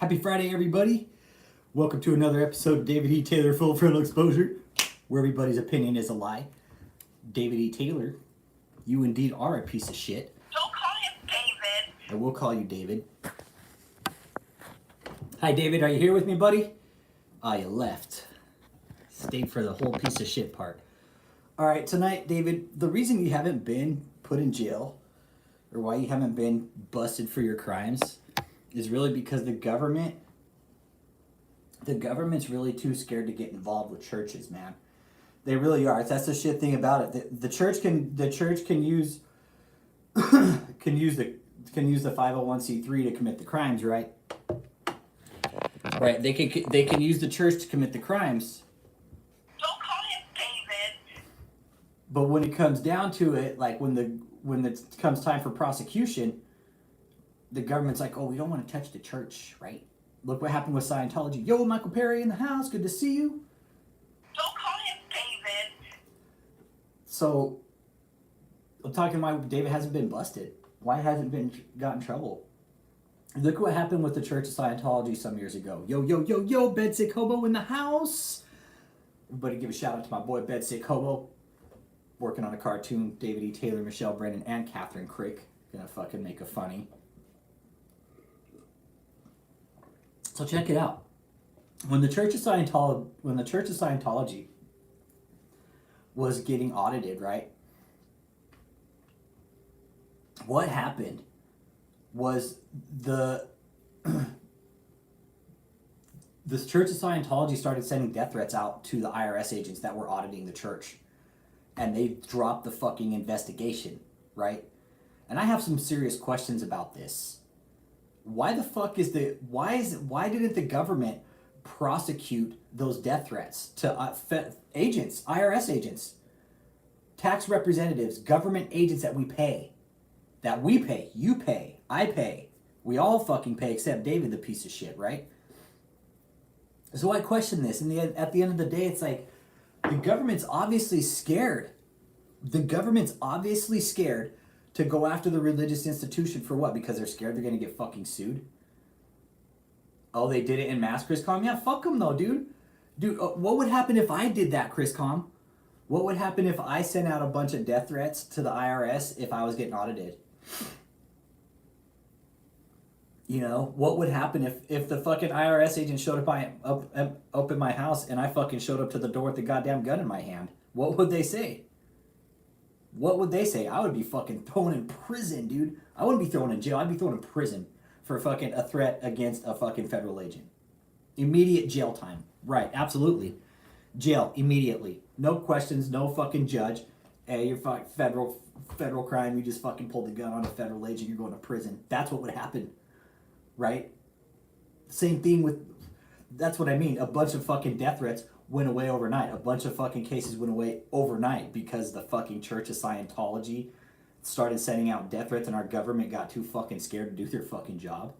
Happy Friday, everybody. Welcome to another episode of David E. Taylor Full Frontal Exposure, where everybody's opinion is a lie. David E. Taylor, you indeed are a piece of shit. Don't call him David. I will call you David. Hi, David. Are you here with me, buddy? Ah, you left. Stayed for the whole piece of shit part. All right, tonight, David, the reason you haven't been put in jail or why you haven't been busted for your crimes is really because the government's really too scared to get involved with churches, man. They really are. That's the shit thing about it. The church can use can use the 501c3 to commit the crimes, right? Right. They can use the church to commit the crimes. Don't call him David. But when it comes down to it, like when it comes time for prosecution, the government's like, oh, we don't want to touch the church, right? Look what happened with Scientology. Yo, Michael Perry in the house. Good to see you. Don't call him David. So, I'm talking why David hasn't been busted. Why hasn't been got in trouble? Look what happened with the Church of Scientology some years ago. Yo, Bedsick Hobo in the house. Everybody give a shout out to my boy Bedsick Hobo. Working on a cartoon. David E. Taylor, Michelle Brennan, and Catherine Crick. Gonna fucking make a funny. So check it out. When the Church of Scientology was getting audited, right? What happened was the Church of Scientology started sending death threats out to the IRS agents that were auditing the church. And they dropped the fucking investigation, right? And I have some serious questions about this. Why didn't the government prosecute those death threats to agents, IRS agents, tax representatives, government agents that we pay, you pay, I pay, we all fucking pay except David, the piece of shit, right? So I question this, and at the end of the day, it's like the government's obviously scared. The government's obviously scared to go after the religious institution for what? Because they're scared they're going to get fucking sued? Oh, they did it in mass, Chris Com? Yeah, fuck them though, dude. Dude, what would happen if I did that, Chris Com? What would happen if I sent out a bunch of death threats to the IRS if I was getting audited? You know, what would happen if the fucking IRS agent showed up in my house and I fucking showed up to the door with the goddamn gun in my hand? What would they say? What would they say? I would be fucking thrown in prison, dude. I wouldn't be thrown in jail. I'd be thrown in prison for fucking a threat against a fucking federal agent. Immediate jail time. Right, absolutely. Jail, immediately. No questions, no fucking judge. Hey, you're fucking federal crime. You just fucking pulled the gun on a federal agent. You're going to prison. That's what would happen. Right? Same thing with... That's what I mean. A bunch of fucking death threats went away overnight. A bunch of fucking cases went away overnight because the fucking Church of Scientology started sending out death threats and our government got too fucking scared to do their fucking job.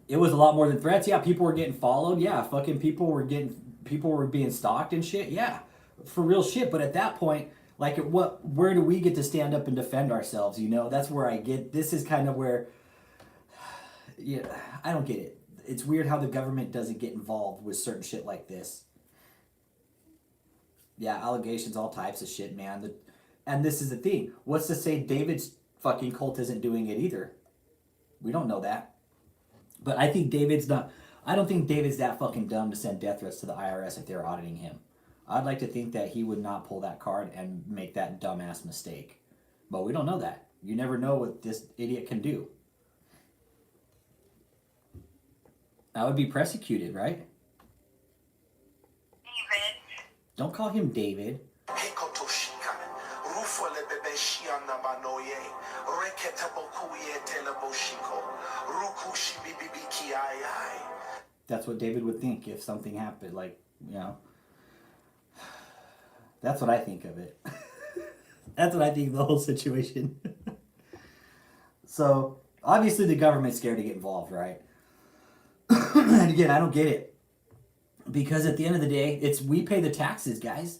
It was a lot more than threats. Yeah, people were getting followed. Yeah, fucking people were being stalked and shit. Yeah, for real shit. But at that point, like, where do we get to stand up and defend ourselves? You know, that's where this is kind of where, yeah, I don't get it. It's weird how the government doesn't get involved with certain shit like this. Yeah, allegations, all types of shit, man. And this is the thing. What's to say David's fucking cult isn't doing it either? We don't know that. But I don't think David's that fucking dumb to send death threats to the IRS if they're auditing him. I'd like to think that he would not pull that card and make that dumbass mistake. But we don't know that. You never know what this idiot can do. I would be persecuted, right? David. Don't call him David. That's what David would think if something happened, like, you know. That's what I think of it. That's what I think of the whole situation. So, obviously the government's scared to get involved, right? And again, I don't get it. Because at the end of the day, we pay the taxes, guys.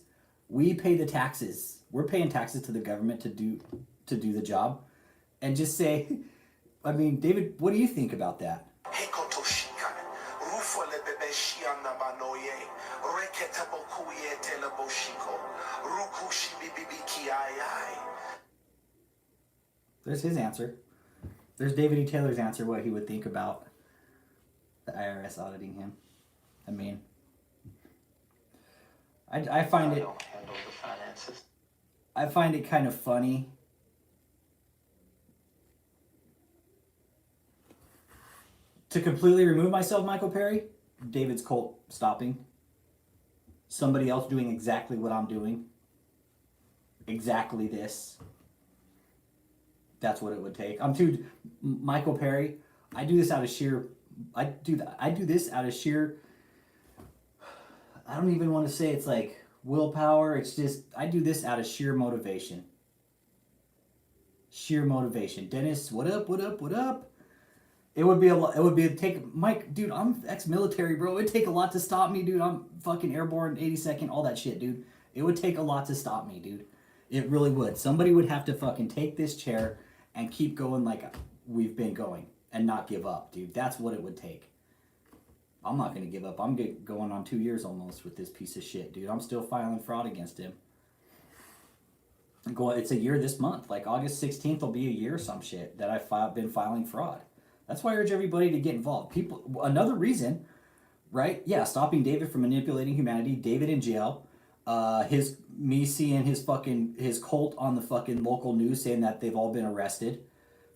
We pay the taxes. We're paying taxes to the government to do to do the job, and just say, I mean, David, what do you think about that? There's his answer. There's David E. Taylor's answer, what he would think about the IRS auditing him. I mean, I find it. Don't handle the finances. I find it kind of funny. To completely remove myself, Michael Perry, David's cult stopping. Somebody else doing exactly what I'm doing. Exactly this. That's what it would take. Michael Perry, I do this out of sheer, I do this out of sheer, I don't even want to say it's like willpower. It's just, I do this out of sheer motivation. Sheer motivation. Dennis, what up, what up, what up? It would be Mike, dude, I'm ex-military, bro. It'd take a lot to stop me, dude. I'm fucking airborne, 82nd, all that shit, dude. It would take a lot to stop me, dude. It really would. Somebody would have to fucking take this chair and keep going like we've been going and not give up, dude. That's what it would take. I'm not going to give up. I'm going on 2 years almost with this piece of shit, dude. I'm still filing fraud against him. It's a year this month. Like August 16th will be a year or some shit that I've been filing fraud. That's why I urge everybody to get involved. Another reason, right? Yeah, stopping David from manipulating humanity. David in jail. Me seeing his cult on the fucking local news saying that they've all been arrested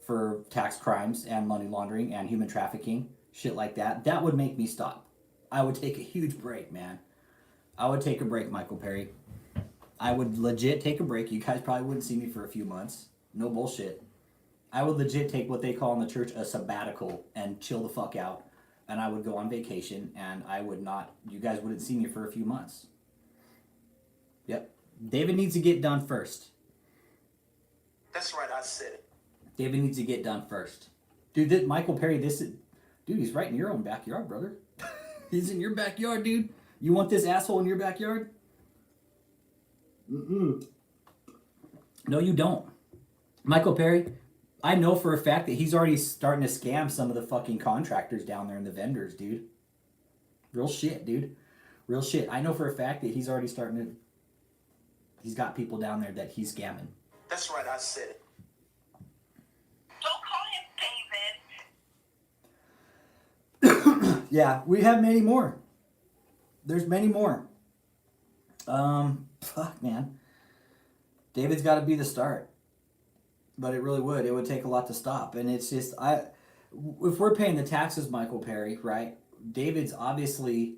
for tax crimes and money laundering and human trafficking, shit like that. That would make me stop. I would take a huge break, man. I would take a break, Michael Perry. I would legit take a break. You guys probably wouldn't see me for a few months. No bullshit. I would legit take what they call in the church a sabbatical and chill the fuck out. And I would go on vacation and you guys wouldn't see me for a few months. Yep. David needs to get done first. That's right, I said it. David needs to get done first. Dude, Michael Perry, dude, he's right in your own backyard, brother. He's in your backyard, dude. You want this asshole in your backyard? Mm-mm. No, you don't. Michael Perry, I know for a fact that he's already starting to scam some of the fucking contractors down there and the vendors, dude. Real shit, dude. Real shit. I know for a fact that he's already he's got people down there that he's scamming. That's right, I said it. Don't call him David. Yeah, we have many more. There's many more. Fuck, man. David's got to be the start. But it really would. It would take a lot to stop. And it's just, if we're paying the taxes, Michael Perry, right? David's obviously,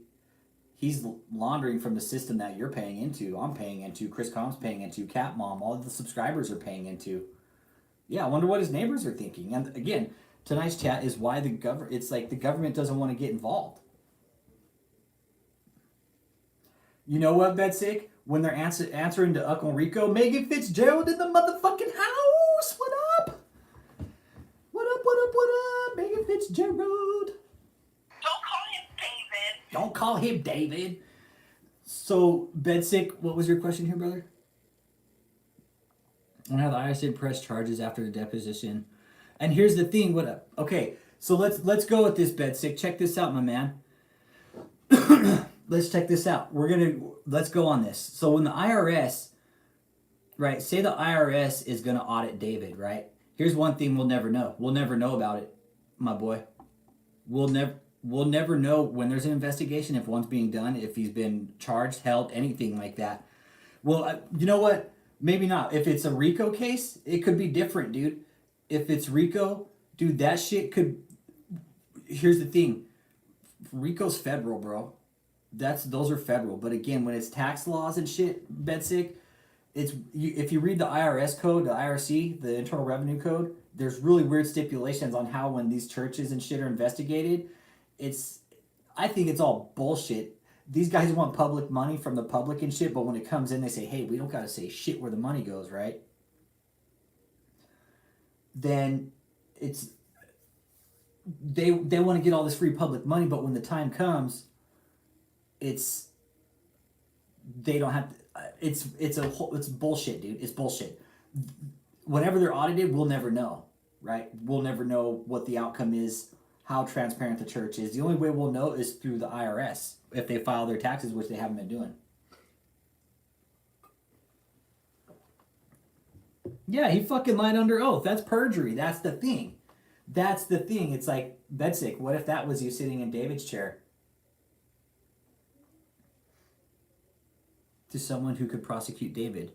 he's laundering from the system that you're paying into. I'm paying into. Chris Combs paying into. Cat Mom. All of the subscribers are paying into. Yeah, I wonder what his neighbors are thinking. And again, tonight's chat is why it's like the government doesn't want to get involved. You know what, Bedsick? When they're answering to Uncle Rico, Megan Fitzgerald in the motherfucking house. What up? What up, what up, what up? Megan Fitzgerald. Don't call him David. Don't call him David. So, Bedsick, what was your question here, brother? On how the IRS did press charges after the deposition. And here's the thing, okay, so let's go with this, Bedsick. Check this out, my man. Let's check this out. Let's go on this. So when the IRS, right, say the IRS is gonna audit David, right? Here's one thing we'll never know. We'll never know about it, my boy. We'll never know when there's an investigation, if one's being done, if he's been charged, held, anything like that. Well, you know what? Maybe not. If it's a RICO case, it could be different, dude. If it's RICO, dude, that shit could... Here's the thing. RICO's federal, bro. Those are federal. But again, when it's tax laws and shit, Bedsick, if you read the IRS code, the IRC, the Internal Revenue Code, there's really weird stipulations on how when these churches and shit are investigated, I think it's all bullshit. These guys want public money from the public and shit, but when it comes in, they say, hey, we don't got to say shit where the money goes, right? Then they want to get all this free public money, but when the time comes, they don't have to, it's bullshit, dude. It's bullshit. whenever they're audited, we'll never know, right? We'll never know what the outcome is, how transparent the church is. The only way we'll know is through the IRS if they file their taxes, which they haven't been doing. Yeah, he fucking lied under oath. That's perjury. That's the thing. That's the thing. It's like, bedsick, what if that was you sitting in David's chair? To someone who could prosecute David.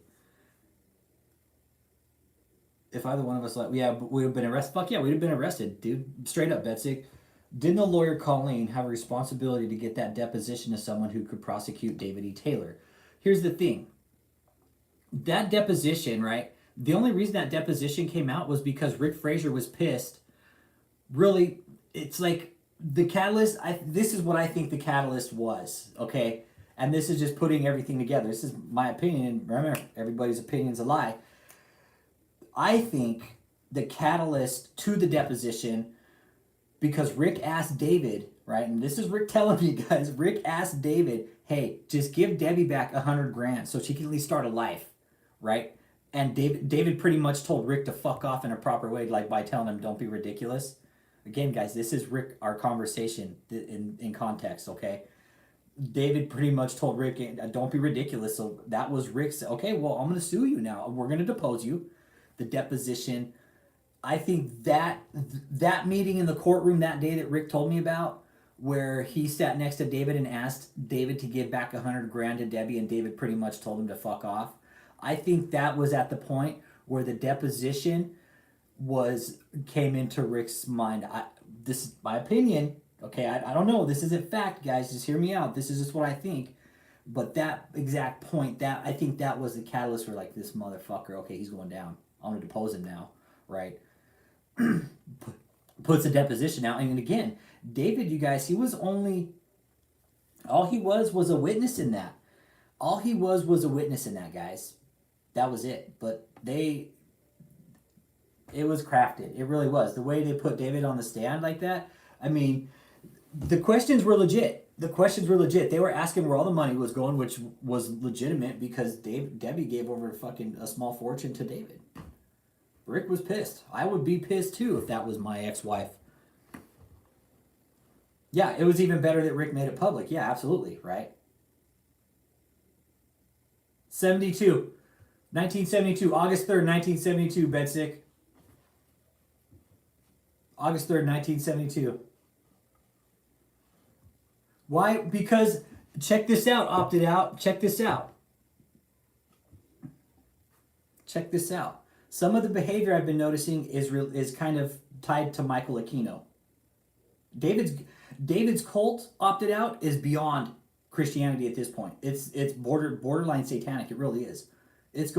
If either one of us, like, yeah, we would have been arrested. Fuck yeah, we'd have been arrested, dude. Straight up, bedsick. Didn't the lawyer Colleen have a responsibility to get that deposition of someone who could prosecute David E. Taylor? Here's the thing. That deposition, right? The only reason that deposition came out was because Rick Fraser was pissed. Really, it's like the catalyst. This is what I think the catalyst was, okay? And this is just putting everything together. This is my opinion. Remember, everybody's opinion's a lie. I think the catalyst to the deposition, because Rick asked David, right? And this is Rick telling me, guys. Rick asked David, hey, just give Debbie back $100,000 so she can at least start a life, right? And David pretty much told Rick to fuck off in a proper way, like by telling him, don't be ridiculous. Again, guys, this is Rick, our conversation in context, okay? David pretty much told Rick, don't be ridiculous. So that was Rick's, okay, well, I'm going to sue you now. We're going to depose you. The deposition. I think that meeting in the courtroom that day that Rick told me about, where he sat next to David and asked David to give back $100,000 to Debbie, and David pretty much told him to fuck off. I think that was at the point where the deposition came into Rick's mind. This is my opinion. Okay, I don't know. This isn't fact, guys. Just hear me out. This is just what I think. But that exact point, I think that was the catalyst for like, this motherfucker, okay, he's going down. I'm going to depose him now, right? Puts a deposition out. And again, David, you guys, all he was a witness in that. All he was a witness in that, guys. That was it. But it was crafted. It really was. The way they put David on the stand like that, I mean, the questions were legit. They were asking where all the money was going, which was legitimate because Debbie gave over fucking a small fortune to David. Rick was pissed. I would be pissed too if that was my ex-wife. Yeah, it was even better that Rick made it public. Yeah, absolutely, right? 1972, August 3rd, 1972, bedsick. August 3rd, 1972. Why? Because, check this out, opted out. Check this out. Some of the behavior I've been noticing is kind of tied to Michael Aquino. David's cult opted out is beyond Christianity at this point. It's borderline satanic. It really is. It's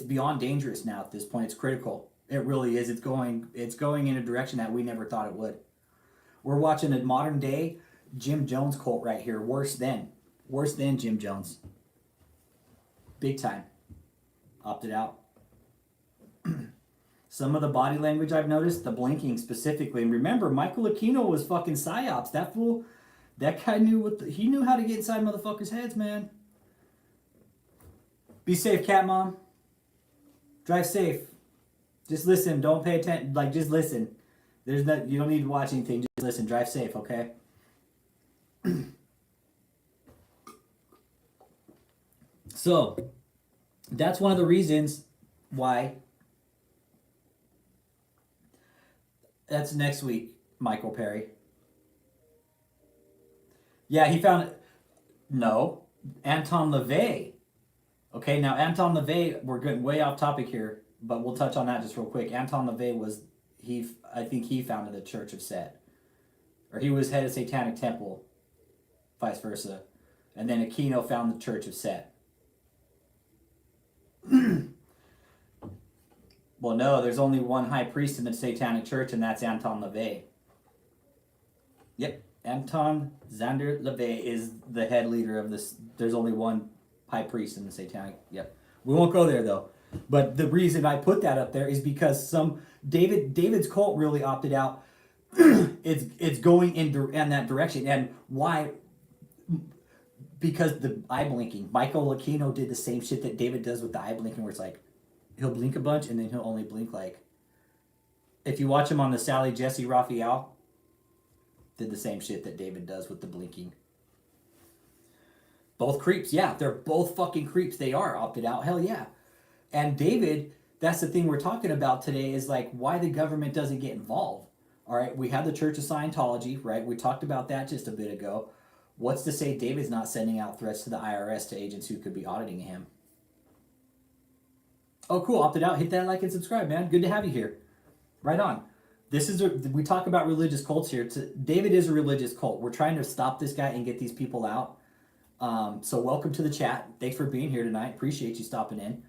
beyond dangerous now at this point. It's critical. It really is. It's going in a direction that we never thought it would. We're watching a modern day Jim Jones cult right here. Worse than Jim Jones. Big time. Opted out. Some of the body language I've noticed, the blinking specifically. And remember, Michael Aquino was fucking psyops. That fool, that guy he knew how to get inside motherfuckers' heads, man. Be safe, cat mom. Drive safe. Just listen. Don't pay attention. Like, just listen. You don't need to watch anything. Just listen. Drive safe, okay? So, that's one of the reasons why. That's next week, Michael Perry. Yeah, he found it. No, Anton LaVey. Okay, now Anton LaVey, we're getting way off topic here, but we'll touch on that just real quick. Anton LaVey I think he founded the Church of Set. Or he was head of Satanic Temple, vice versa. And then Aquino founded the Church of Set. Well, no, there's only one high priest in the Satanic Church, and that's Anton LaVey. Yep, Anton Zander LaVey is the head leader of this. There's only one high priest in the Satanic. Yep. We won't go there, though. But the reason I put that up there is because David's cult really opted out. It's going in that direction. And why? Because the eye blinking. Michael Aquino did the same shit that David does with the eye blinking, where it's like, He'll blink a bunch, and then he'll only blink like... If you watch him on the Sally Jesse Raphael, did the same shit that David does with the blinking. Both creeps, yeah. They're both fucking creeps. They are opted out. Hell yeah. And David, that's the thing we're talking about today, is like why the government doesn't get involved. All right, we have the Church of Scientology, right? We talked about that just a bit ago. What's to say David's not sending out threats to the IRS to agents who could be auditing him? Oh, cool. Opted out. Hit that like and subscribe, man. Good to have you here. Right on. We talk about religious cults here. David is a religious cult. We're trying to stop this guy and get these people out. So welcome to the chat. Thanks for being here tonight. Appreciate you stopping in.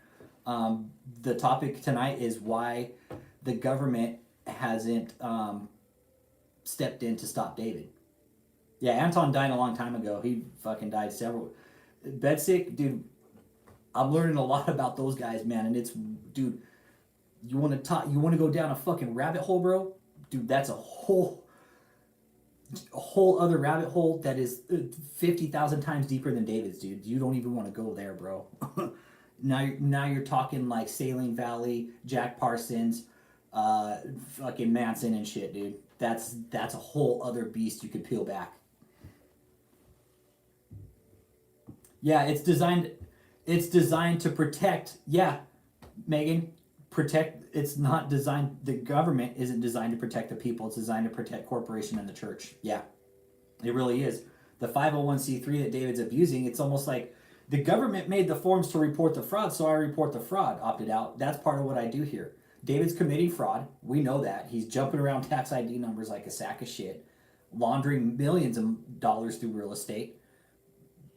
The topic tonight is why the government hasn't stepped in to stop David. Yeah, Anton died a long time ago. He fucking died several... Bedsick, dude, I'm learning a lot about those guys, man. And it's... Dude, you want to go down a fucking rabbit hole, bro? Dude, that's a whole other rabbit hole that is 50,000 times deeper than David's, dude. You don't even want to go there, bro. Now you're talking like Saline Valley, Jack Parsons, fucking Manson and shit, dude. That's a whole other beast you could peel back. Yeah, it's designed to protect. Yeah, Megan, protect. It's not designed. The government isn't designed to protect the people. It's designed to protect corporation and the church. Yeah, it really is. The 501c3 that David's abusing. It's almost like the government made the forms to report the fraud, so I report the fraud. Opted out. That's part of what I do here. David's committing fraud. We know that. He's jumping around tax ID numbers like a sack of shit, laundering millions of dollars through real estate.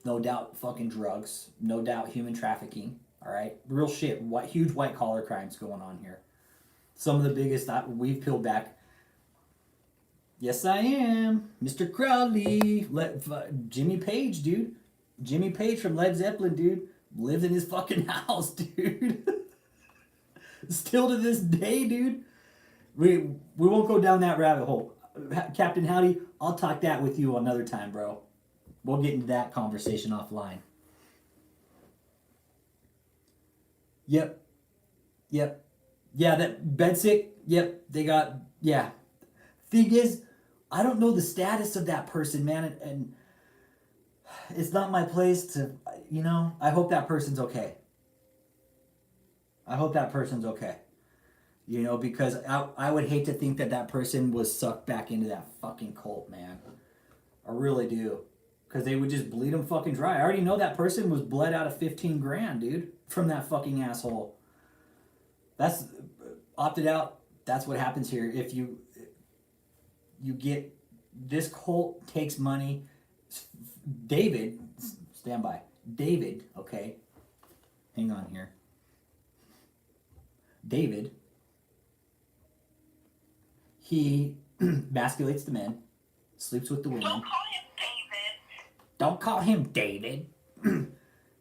No doubt fucking drugs. No doubt human trafficking. All right? Real shit. Huge white collar crimes going on here. Some of the biggest that we've peeled back. Yes, I am. Mr. Crowley. Jimmy Page, dude. Jimmy Page from Led Zeppelin, dude. Lives in his fucking house, dude. Still to this day, dude. We won't go down that rabbit hole. Captain Howdy, I'll talk that with you another time, bro. We'll get into that conversation offline. Yep. Yeah, that bedsick. Yep, they got... Yeah. Thing is, I don't know the status of that person, man, and it's not my place to... I hope that person's okay. Because I would hate to think that person was sucked back into that fucking cult, man. I really do. Because they would just bleed them fucking dry. I already know that person was bled out of 15 grand, dude, from that fucking asshole. That's opted out. That's what happens here. If you get... This cult takes money. David, stand by. David, okay. Hang on here. David, he emasculates the men, sleeps with the women. Don't call him David. Don't call him David.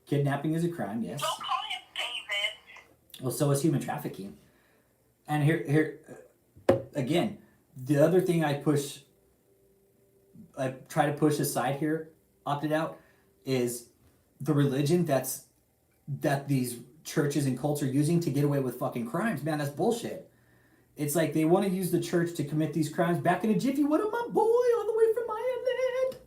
Kidnapping is a crime, yes. Don't call him David. Well, so is human trafficking. And here, again, the other thing I try to push aside here, opted out, is the religion that these churches and cults are using to get away with fucking crimes. Man, that's bullshit. It's like they want to use the church to commit these crimes. Back in a jiffy, what up, my boy, all the way from Ireland.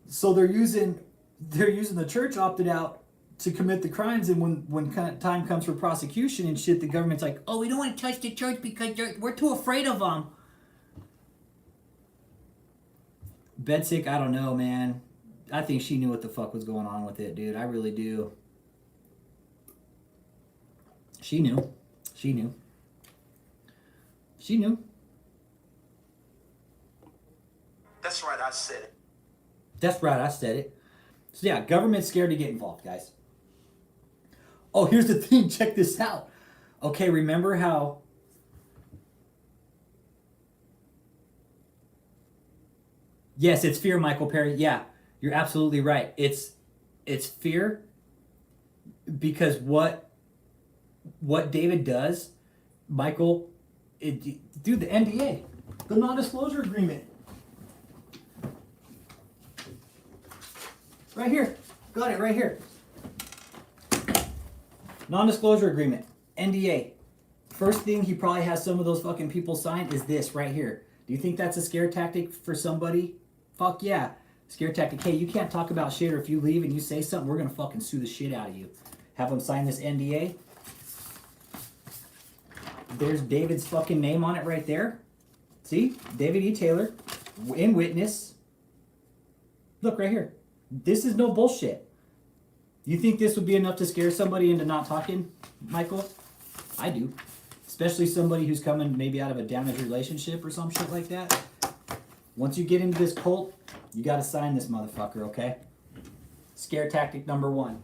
So they're using the church, opted out, to commit the crimes, and when time comes for prosecution and shit, the government's like, oh, we don't want to touch the church because we're too afraid of them. Bedsick, I don't know, man. I think she knew what the fuck was going on with it, dude. I really do. She knew. That's right, I said it. That's right, I said it. So yeah, government's scared to get involved, guys. Oh, here's the thing. Check this out. Okay, remember how... Yes, it's fear, Michael Perry. Yeah, you're absolutely right. It's fear because what David does, Michael, dude, the NDA, the non-disclosure agreement. Right here. Got it right here. Non-disclosure agreement, NDA. First thing he probably has some of those fucking people sign is this right here. Do you think that's a scare tactic for somebody? Fuck yeah. Scare tactic. Hey, you can't talk about shit, or if you leave and you say something, we're gonna fucking sue the shit out of you. Have them sign this NDA. There's David's fucking name on it right there. See? David E. Taylor, in witness. Look right here. This is no bullshit. You think this would be enough to scare somebody into not talking, Michael? I do. Especially somebody who's coming maybe out of a damaged relationship or some shit like that. Once you get into this cult, you gotta sign this motherfucker, okay? Scare tactic number 1.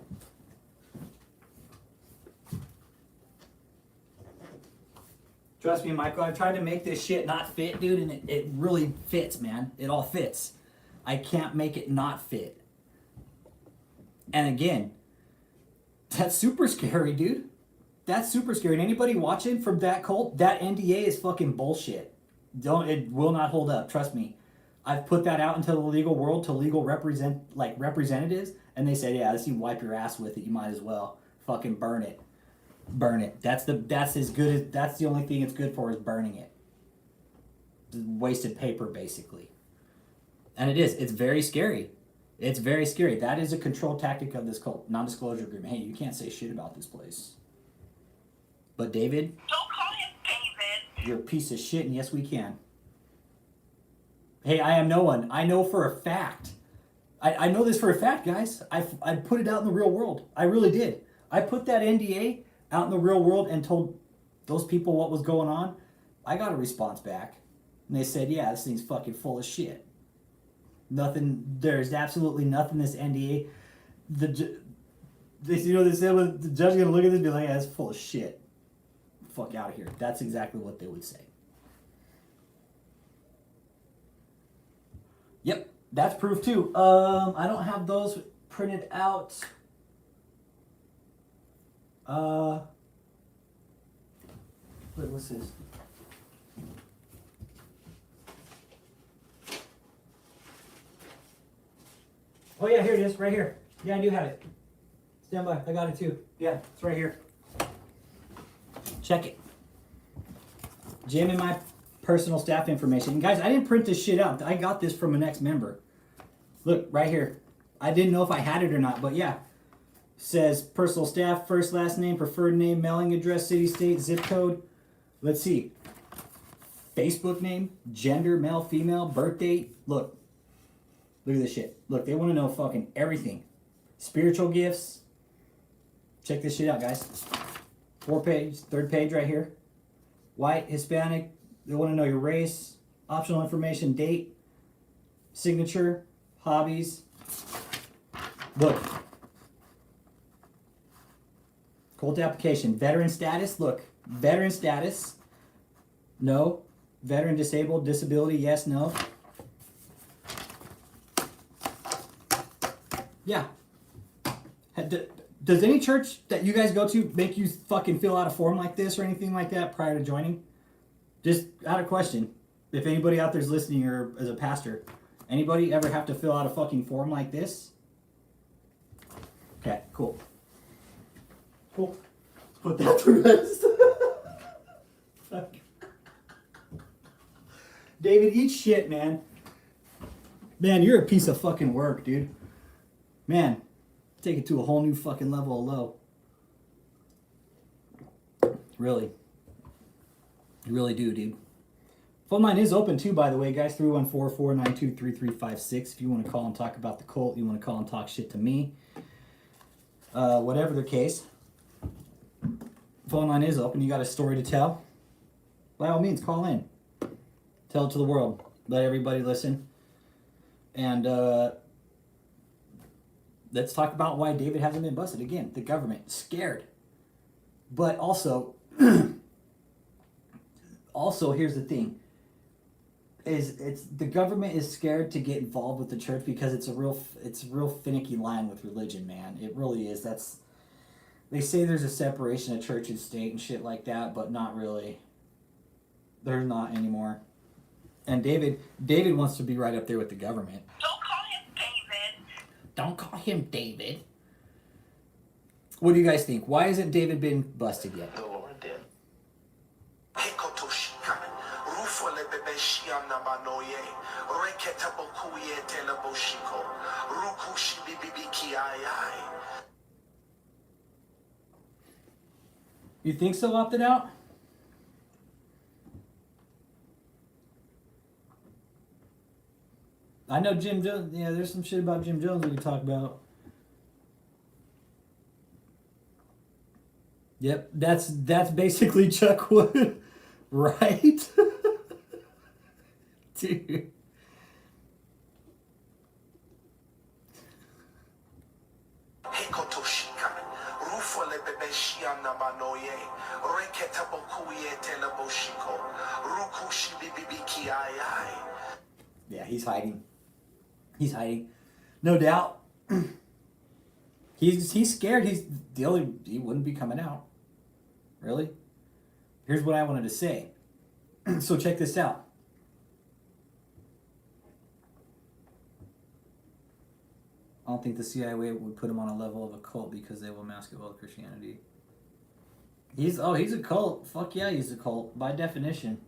Trust me, Michael, I've tried to make this shit not fit, dude, and it really fits, man. It all fits. I can't make it not fit. And again, that's super scary, dude. That's super scary. And anybody watching from that cult, that NDA is fucking bullshit. It will not hold up. Trust me. I've put that out into the legal world to legal representatives, and they say, yeah, this you wipe your ass with it. You might as well fucking burn it. Burn it. That's as good as, that's the only thing it's good for is burning it. Wasted paper, basically. And it is. It's very scary. It's very scary. That is a control tactic of this cult. Non-disclosure agreement. Hey, you can't say shit about this place. But David, Don't call him David. you're a piece of shit, and yes, we can. Hey, I am no one. I know for a fact. I know this for a fact, guys. I put it out in the real world. I really did. I put that NDA out in the real world and told those people what was going on. I got a response back. And they said, yeah, this thing's fucking full of shit. Nothing, there's absolutely nothing this NDA. They said, the judge is going to look at this and be like, yeah, it's full of shit. Fuck out of here. That's exactly what they would say. Yep, that's proof too. I don't have those printed out. Wait, what's this? Oh yeah, here it is, right here. Yeah, I do have it. Stand by, I got it too. Yeah, it's right here. Check it. JMMI personal staff information. And guys, I didn't print this shit out. I got this from an ex-member. Look, right here. I didn't know if I had it or not, but yeah. Says personal staff, first, last name, preferred name, mailing address, city, state, zip code. Let's see. Facebook name, gender, male, female, birth date. Look. Look at this shit. Look, they want to know fucking everything. Spiritual gifts. Check this shit out, guys. 4-page, 3rd page right here. White, Hispanic. They want to know your race, optional information, date, signature, hobbies. Look. Cult application. Veteran status. Look. Veteran status. No. Veteran disabled. Disability. Yes. No. Yeah. Does any church that you guys go to make you fucking fill out a form like this or anything like that prior to joining? Just out of question. If anybody out there's listening or as a pastor, anybody ever have to fill out a fucking form like this? Okay, cool. Cool. Let's put that to rest. David, eat shit, man. Man, you're a piece of fucking work, dude. Man, take it to a whole new fucking level of low. Really. You really do, dude. Phone line is open too, by the way, guys. 314-492-3356. If you want to call and talk about the cult, you want to call and talk shit to me. Whatever the case. Phone line is open. You got a story to tell? By all means, call in. Tell it to the world. Let everybody listen. And let's talk about why David hasn't been busted. Again, the government. Scared. But also, here's the thing. It's the government is scared to get involved with the church because it's a real finicky line with religion, man. It really is. They say there's a separation of church and state and shit like that, but not really. There's not anymore. And David wants to be right up there with the government. Don't call him David. Don't call him David. What do you guys think? Why hasn't David been busted yet? The Lord did. You think so, opted out? I know Jim Jones. Yeah, there's some shit about Jim Jones we can talk about. Yep, that's basically Chuck Wood, right? Dude. Yeah, he's hiding. He's hiding. No doubt. He's scared. He wouldn't be coming out. Really? Here's what I wanted to say. So check this out. I don't think the CIA would put him on a level of a cult because they will mask it with Christianity. He's a cult. Fuck yeah, he's a cult by definition.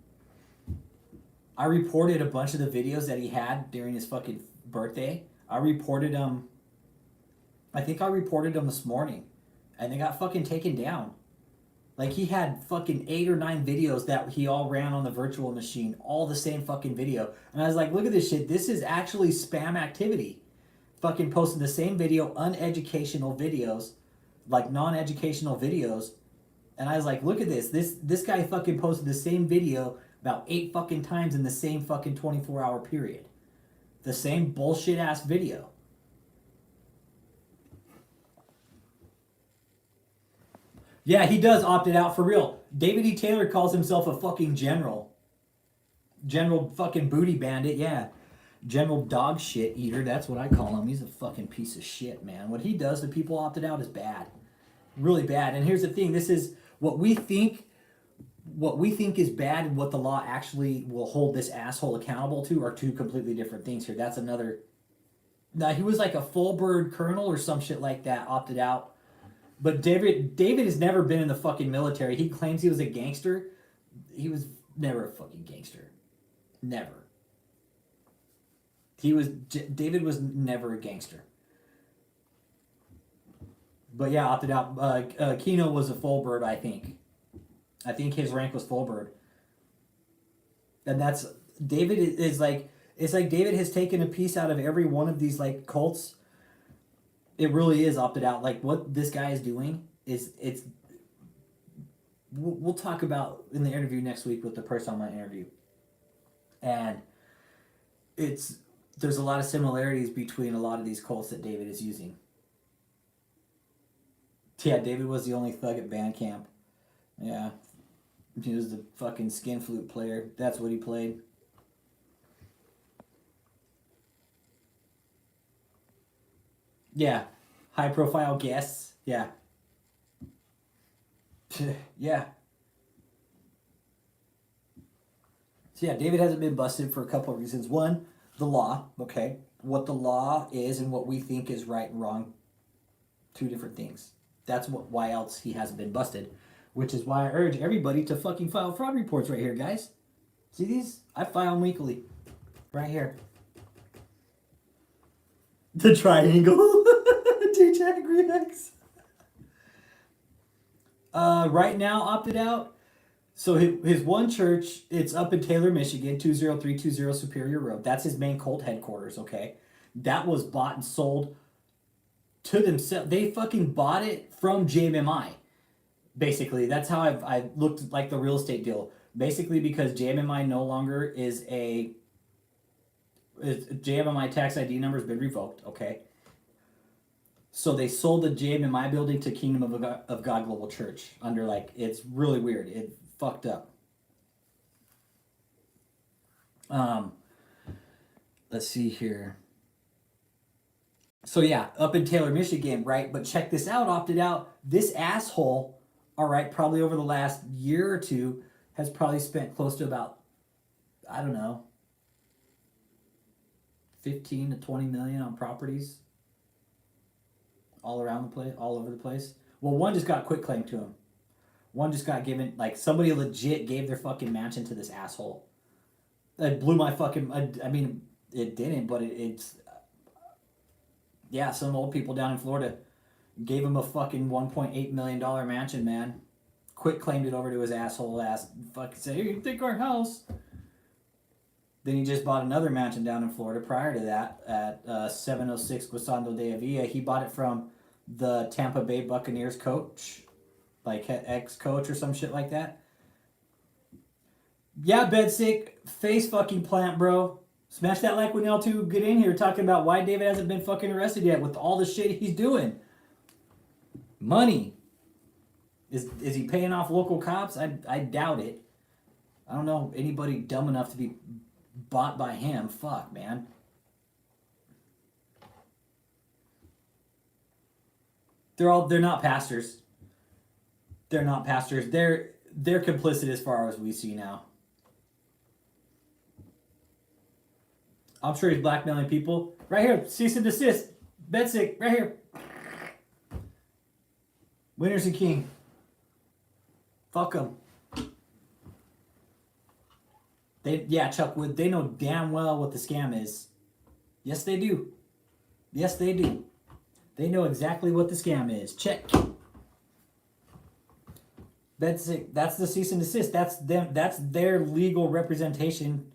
I reported a bunch of the videos that he had during his fucking birthday. I think I reported them this morning, and they got fucking taken down. Like, he had fucking 8 or 9 videos that he all ran on the virtual machine, all the same fucking video. And I was like, look at this shit. This is actually spam activity. Fucking posting the same video, uneducational videos, like non-educational videos. And I was like, look at this. This guy fucking posted the same video about 8 fucking times in the same fucking 24-hour period. The same bullshit ass video. Yeah, he does opt it out for real. DavidETaylor calls himself a fucking general. General fucking booty bandit, yeah. General dog shit eater, that's what I call him. He's a fucking piece of shit, man. What he does to people opted out is bad. Really bad. And here's the thing, this is what we think is bad and what the law actually will hold this asshole accountable to are two completely different things here. That's another... Now, he was like a full bird colonel or some shit like that, opted out. But David has never been in the fucking military. He claims he was a gangster. He was never a fucking gangster. Never. David was never a gangster. But yeah, opted out. Keno was a full bird, I think. I think his rank was full bird. And that's... David is like... It's like David has taken a piece out of every one of these like cults. It really is opted out. Like, what this guy is doing is... We'll talk about in the interview next week with the person on my interview. And there's a lot of similarities between a lot of these cults that David is using. Yeah, David was the only thug at band camp. Yeah. He was the fucking skin flute player. That's what he played. Yeah. High profile guests. Yeah. Yeah. So yeah, David hasn't been busted for a couple of reasons. One, the law, okay? What the law is and what we think is right and wrong. Two different things. That's why else he hasn't been busted. Which is why I urge everybody to fucking file fraud reports right here, guys. See these? I file them weekly. Right here. The triangle. DJ Rex. Right now, opted out. So his one church, it's up in Taylor, Michigan, 20320 Superior Road. That's his main cult headquarters, okay? That was bought and sold to themselves. They fucking bought it from JMMI. Basically, that's how I've looked like the real estate deal. Basically, because JMMI no longer is JMMI tax ID number has been revoked, okay? So they sold the JMMI building to Kingdom of God Global Church under like, it's really weird. It fucked up. Let's see here. So yeah, up in Taylor, Michigan, right? But check this out, opted out. This asshole, all right, probably over the last year or two, has probably spent close to about, I don't know, 15 to 20 million on properties all around the place, all over the place. Well, one just got quit claim to him. One just got given, like, somebody legit gave their fucking mansion to this asshole. It blew my fucking, I mean, it didn't, but it's, yeah, some old people down in Florida gave him a fucking $1.8 million mansion, man. Quit claimed it over to his asshole ass. Fucking said, here, you take our house. Then he just bought another mansion down in Florida prior to that at 706 Guasando de Avila. He bought it from the Tampa Bay Buccaneers coach, like ex-coach or some shit like that. Yeah, bedsick, face fucking plant, bro. Smash that like when y'all two get in here talking about why David hasn't been fucking arrested yet with all the shit he's doing. Money. Is he paying off local cops? I doubt it. I don't know anybody dumb enough to be bought by him. Fuck, man. They're not pastors. They're not pastors. They're complicit as far as we see now. I'm sure he's blackmailing people. Right here, cease and desist. Bedsick, right here. Winners and King. Fuck them. Chuck Wood, they know damn well what the scam is. Yes, they do. Yes, they do. They know exactly what the scam is. Check. That's the cease and desist. That's them. That's their legal representation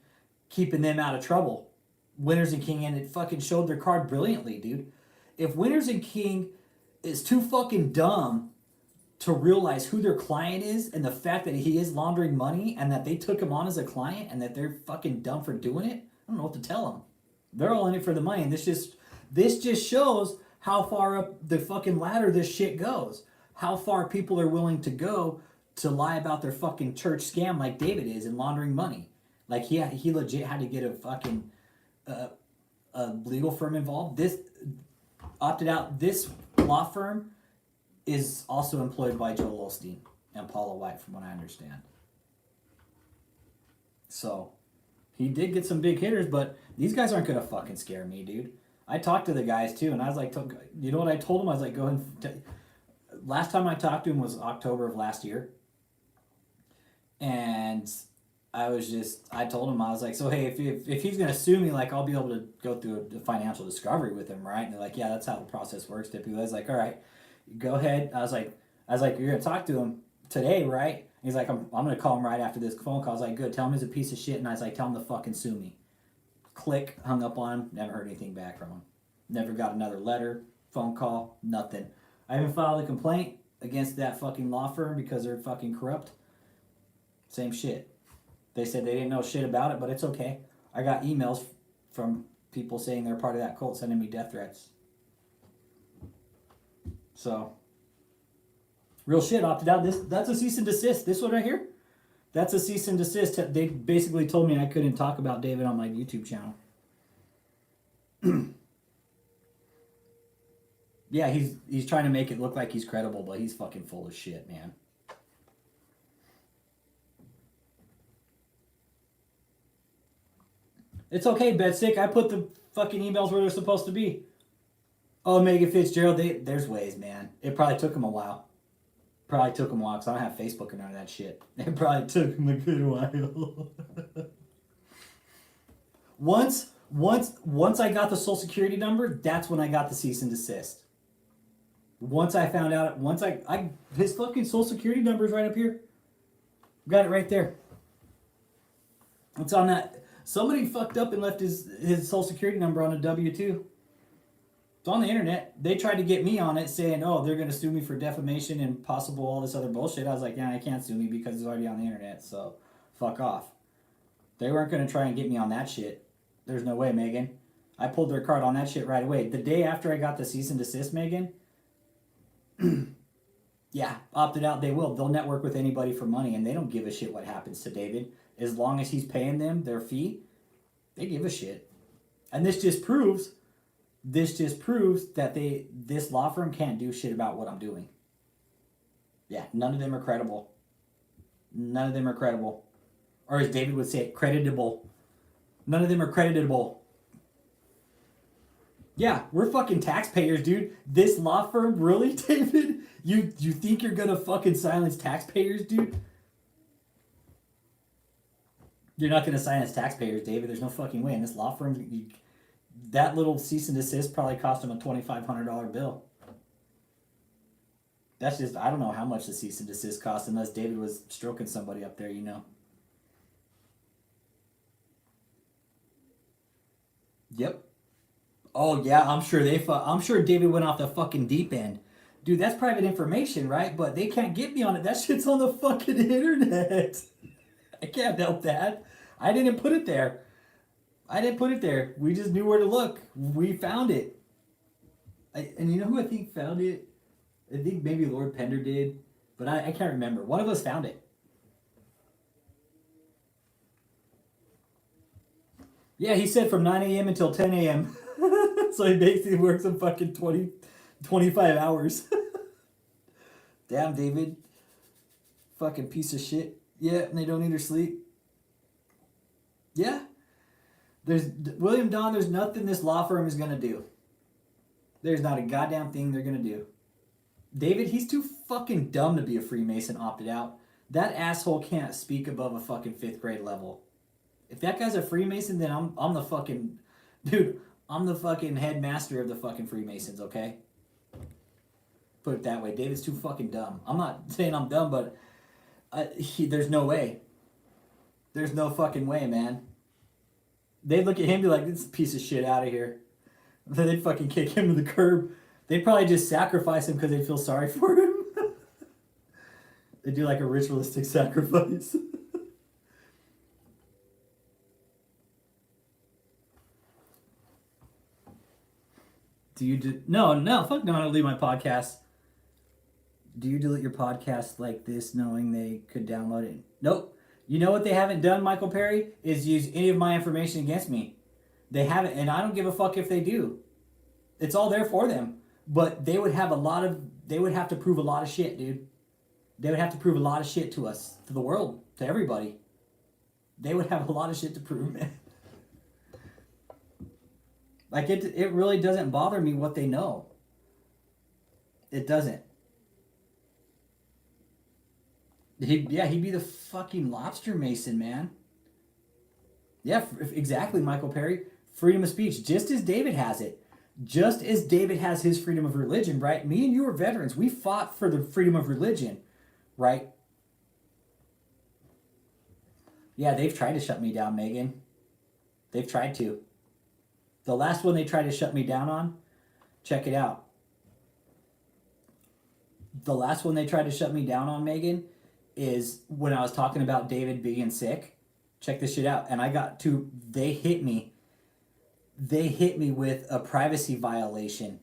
keeping them out of trouble. Winners and King, and it fucking showed their card brilliantly, dude. If Winners and King is too fucking dumb to realize who their client is and the fact that he is laundering money and that they took him on as a client and that they're fucking dumb for doing it, I don't know what to tell them. They're all in it for the money, and this just shows how far up the fucking ladder this shit goes. How far people are willing to go to lie about their fucking church scam like David is and laundering money. Like he legit had to get a fucking a legal firm involved. This opted out. This law firm is also employed by Joel Osteen and Paula White, from what I understand. So he did get some big hitters, but these guys aren't gonna fucking scare me, dude. I talked to the guys too, and I was like, you know what I told him? I was like, go ahead. Last time I talked to him was October of last year, and I told him, I was like, so hey, if he's gonna sue me, like, I'll be able to go through a financial discovery with him, right? And they're like, yeah, that's how the process works typically. I was like, all right, go ahead. I was like, you're gonna talk to him today, right? And he's like, I'm gonna call him right after this phone call. I was like, good, tell him he's a piece of shit, and I was like, tell him to fucking sue me. Click, hung up on him, never heard anything back from him. Never got another letter, phone call, nothing. I even filed a complaint against that fucking law firm because they're fucking corrupt. Same shit. They said they didn't know shit about it, but it's okay. I got emails from people saying they're part of that cult sending me death threats. So, real shit, opted out. That's a cease and desist. This one right here, that's a cease and desist. They basically told me I couldn't talk about David on my YouTube channel. Yeah, he's trying to make it look like he's credible, but he's fucking full of shit, man. It's okay, bedsick. I put the fucking emails where they're supposed to be. Oh, Megan Fitzgerald, there's ways, man. It probably took them a while. Because I don't have Facebook or none of that shit. It probably took them a good while. Once I got the social security number, that's when I got the cease and desist. Once I found out, his fucking social security number is right up here. Got it right there. It's on that. Somebody fucked up and left his social security number on a W-2. It's on the internet. They tried to get me on it saying, oh, they're going to sue me for defamation and possible all this other bullshit. I was like, yeah, I can't sue me because it's already on the internet, so fuck off. They weren't going to try and get me on that shit. There's no way, Megan. I pulled their card on that shit right away. The day after I got the cease and desist, Megan, yeah, opted out. They will. They'll network with anybody for money, and they don't give a shit what happens to David. As long as he's paying them their fee, they give a shit. And this just proves that this law firm can't do shit about what I'm doing. Yeah, none of them are credible. None of them are credible. Or as David would say, creditable. None of them are creditable. Yeah, we're fucking taxpayers, dude. This law firm, really, David? You think you're gonna fucking silence taxpayers, dude? You're not gonna silence taxpayers, David. There's no fucking way. And this law firm, that little cease and desist probably cost them a $2,500 bill. That's just, I don't know how much the cease and desist cost unless David was stroking somebody up there, you know. Yep. Oh yeah, I'm sure I'm sure David went off the fucking deep end. Dude, that's private information, right? But they can't get me on it. That shit's on the fucking internet. I can't help that. I didn't put it there. I didn't put it there. We just knew where to look. We found it. And you know who I think found it? I think maybe Lord Pender did, but I can't remember. One of us found it. Yeah, he said from 9 a.m. until 10 a.m. So he basically works some fucking 25 hours. Damn, David. Fucking piece of shit. Yeah, and they don't eat or sleep. Yeah. There's William Don, there's nothing this law firm is gonna do. There's not a goddamn thing they're gonna do. David, he's too fucking dumb to be a Freemason opted out. That asshole can't speak above a fucking 5th grade level. If that guy's a Freemason, then I'm the fucking dude, I'm the fucking headmaster of the fucking Freemasons, okay? Put it that way. David's too fucking dumb. I'm not saying I'm dumb, but there's no way. There's no fucking way, man. They'd look at him and be like, this piece of shit out of here. Then they'd fucking kick him to the curb. They'd probably just sacrifice him because they'd feel sorry for him. They'd do like a ritualistic sacrifice. Do you do... No, fuck no, I don't delete my podcast. Do you delete your podcast like this knowing they could download it? Nope. You know what they haven't done, Michael Perry? Is use any of my information against me. They haven't, and I don't give a fuck if they do. It's all there for them. But they would have to prove a lot of shit, dude. They would have to prove a lot of shit to us, to the world, to everybody. They would have a lot of shit to prove, man. Like, it really doesn't bother me what they know. It doesn't. He'd be the fucking lobster mason, man. Yeah, exactly, Michael Perry. Freedom of speech, just as David has it. Just as David has his freedom of religion, right? Me and you are veterans. We fought for the freedom of religion, right? Yeah, they've tried to shut me down, Megan. They've tried to. The last one they tried to shut me down on, check it out. The last one they tried to shut me down on, Megan, is when I was talking about David being sick. Check this shit out. And they hit me with a privacy violation,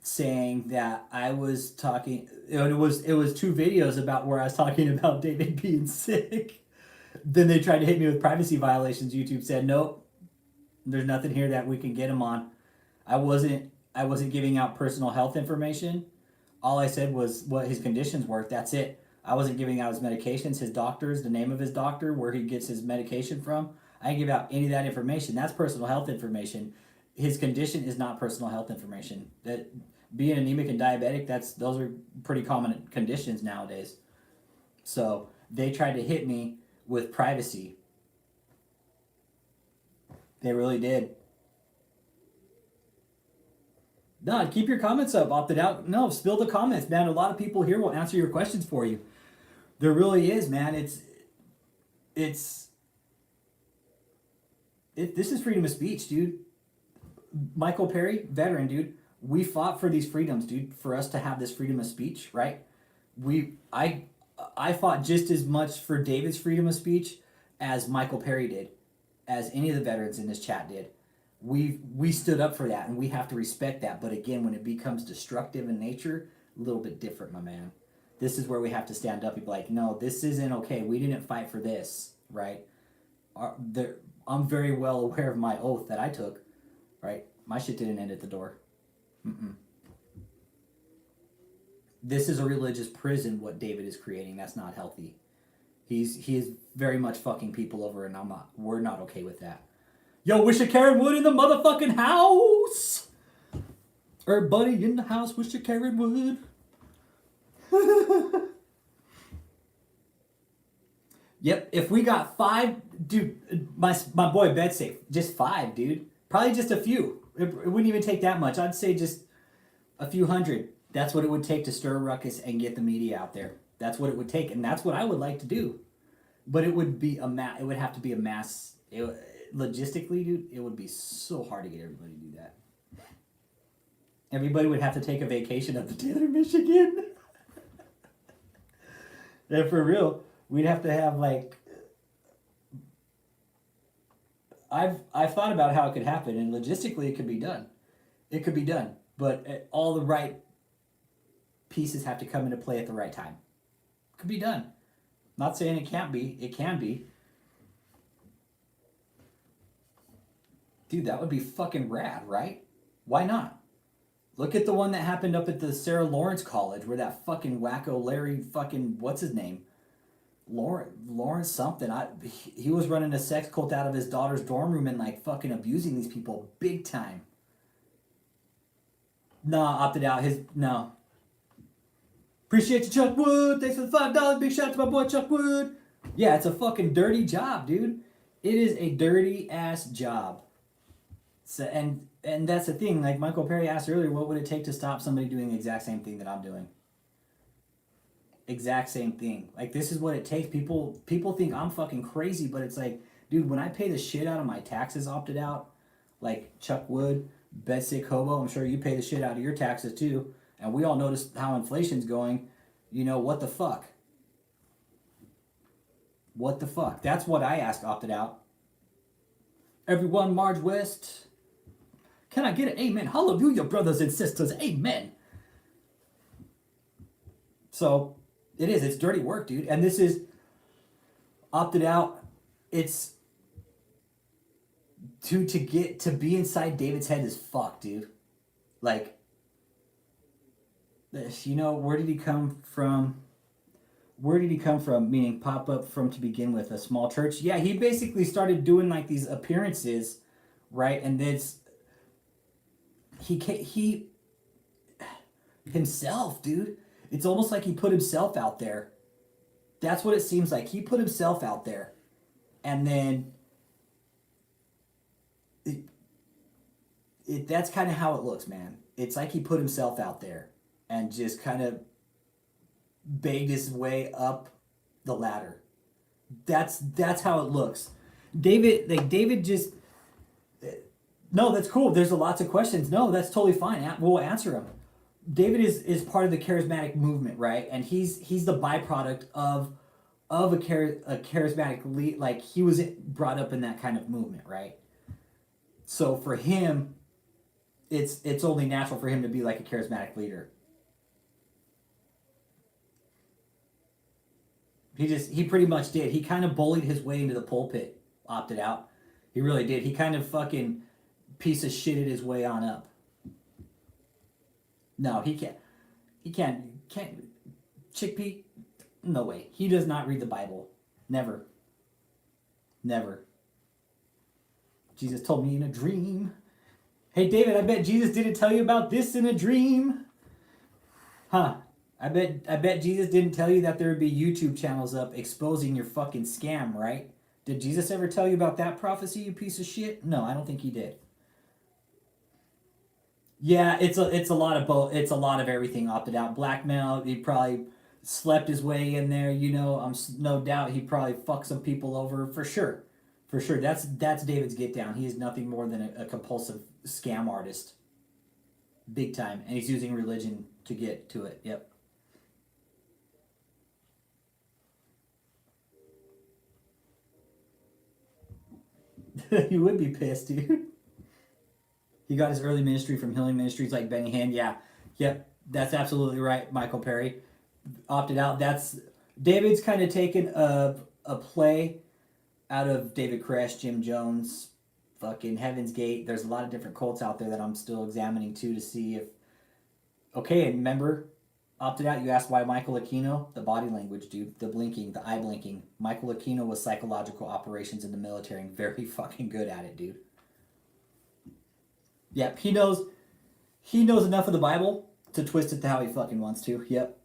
saying that I was talking, it was 2 videos about where I was talking about David being sick. Then they tried to hit me with privacy violations. YouTube said, nope, there's nothing here that we can get him on. I wasn't giving out personal health information. All I said was what his conditions were. That's it. I wasn't giving out his medications, his doctors, the name of his doctor, where he gets his medication from. I didn't give out any of that information. That's personal health information. His condition is not personal health information. That being anemic and diabetic, those are pretty common conditions nowadays. So they tried to hit me with privacy. They really did. No, keep your comments up. Opted out. No, spill the comments, man. A lot of people here will answer your questions for you. There really is, man. This is freedom of speech, dude. Michael Perry, veteran, dude. We fought for these freedoms, dude, for us to have this freedom of speech, right? I fought just as much for David's freedom of speech as Michael Perry did, as any of the veterans in this chat did. We stood up for that, and we have to respect that. But again, when it becomes destructive in nature, a little bit different, my man. This is where we have to stand up and be like, no, this isn't okay. We didn't fight for this, right? I'm very well aware of my oath that I took, right? My shit didn't end at the door. This is a religious prison, what David is creating. That's not healthy. He is very much fucking people over, and we're not okay with that. Yo, wish a Karen Wood in the motherfucking house. Everybody in the house, wish a Karen Wood. Yep, if we got 5, dude, my boy Bedsafe, just 5, dude. Probably just a few. It wouldn't even take that much. I'd say just a few hundred. That's what it would take to stir a ruckus and get the media out there. That's what it would take, and that's what I would like to do. But it would be it would have to be a mass. Logistically, dude, it would be so hard to get everybody to do that. Everybody would have to take a vacation up to Taylor, Michigan. And for real, we'd have to have like. I've thought about how it could happen, and logistically, it could be done. It could be done, but all the right pieces have to come into play at the right time. It could be done. Not saying it can't be. It can be. Dude, that would be fucking rad, right? Why not? Look at the one that happened up at the Sarah Lawrence College where that fucking wacko Larry fucking, what's his name? Lawrence something. He was running a sex cult out of his daughter's dorm room and like fucking abusing these people big time. Nah, opted out. No. Appreciate you, Chuck Wood. Thanks for the $5. Big shout out to my boy Chuck Wood. Yeah, it's a fucking dirty job, dude. It is a dirty ass job. So and that's the thing. Like Michael Perry asked earlier, what would it take to stop somebody doing the exact same thing that I'm doing? Exact same thing. Like this is what it takes. People think I'm fucking crazy, but it's like, dude, when I pay the shit out of my taxes opted out, like Chuck Wood, Bedsick Hobo, I'm sure you pay the shit out of your taxes too. And we all notice how inflation's going. You know, what the fuck? What the fuck? That's what I asked opted out. Everyone, Marge West. Can I get an amen? Hallelujah, brothers and sisters. Amen. So, it's dirty work, dude. And this is opted out. It's to be inside David's head is fuck, dude. Like, you know, where did he come from? Where did he come from? Meaning pop up from to begin with, a small church. Yeah, he basically started doing like these appearances, right? And he himself, dude. It's almost like he put himself out there. That's what it seems like. He put himself out there, and then that's kind of how it looks, man. It's like he put himself out there and just kind of begged his way up the ladder. That's how it looks. David just, no, that's cool. There's lots of questions. No, that's totally fine. We'll answer them. David is part of the charismatic movement, right? And he's the byproduct of a charismatic lead. Like he was brought up in that kind of movement, right? So for him, it's only natural for him to be like a charismatic leader. He pretty much did. He kind of bullied his way into the pulpit, opted out. He really did. He kind of fucking piece of shited his way on up. No, he can't. He can't. Chickpea? No way. He does not read the Bible. Never. Never. Jesus told me in a dream. Hey, David, I bet Jesus didn't tell you about this in a dream. Huh. I bet Jesus didn't tell you that there would be YouTube channels up exposing your fucking scam, right? Did Jesus ever tell you about that prophecy, you piece of shit? No, I don't think he did. Yeah, it's a lot of both. It's a lot of everything opted out. Blackmail, he probably slept his way in there, you know. No doubt he probably fucked some people over for sure. For sure. That's David's get down. He is nothing more than a compulsive scam artist. Big time. And he's using religion to get to it. Yep. You would be pissed, dude. He got his early ministry from healing ministries like Benny Hinn. Yeah. Yep. That's absolutely right, Michael Perry. Opted out. David's kind of taken a play out of David Koresh, Jim Jones, fucking Heaven's Gate. There's a lot of different cults out there that I'm still examining too to see if... Okay, and remember, opted out, you asked why Michael Aquino? The body language, dude. The blinking, the eye blinking. Michael Aquino was psychological operations in the military and very fucking good at it, dude. Yep, he knows enough of the Bible to twist it to how he fucking wants to. Yep.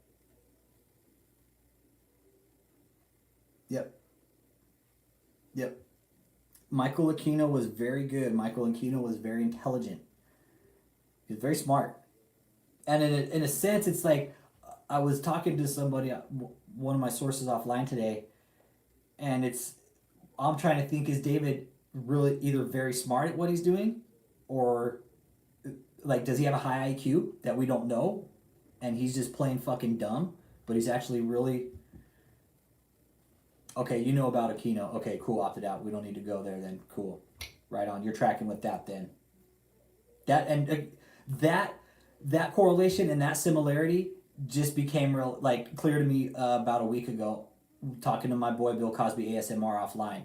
Yep. Yep. Michael Aquino was very good. Michael Aquino was very intelligent. He was very smart. And in a sense, it's like, I was talking to somebody, one of my sources offline today, and I'm trying to think, is David really either very smart at what he's doing, or like, does he have a high IQ that we don't know, and he's just playing fucking dumb, but he's actually really... Okay, you know about Aquino. Okay, cool, opted out. We don't need to go there then. Cool. Right on. You're tracking with that then. That correlation and that similarity just became real, like, clear to me about a week ago, talking to my boy Bill Cosby ASMR offline.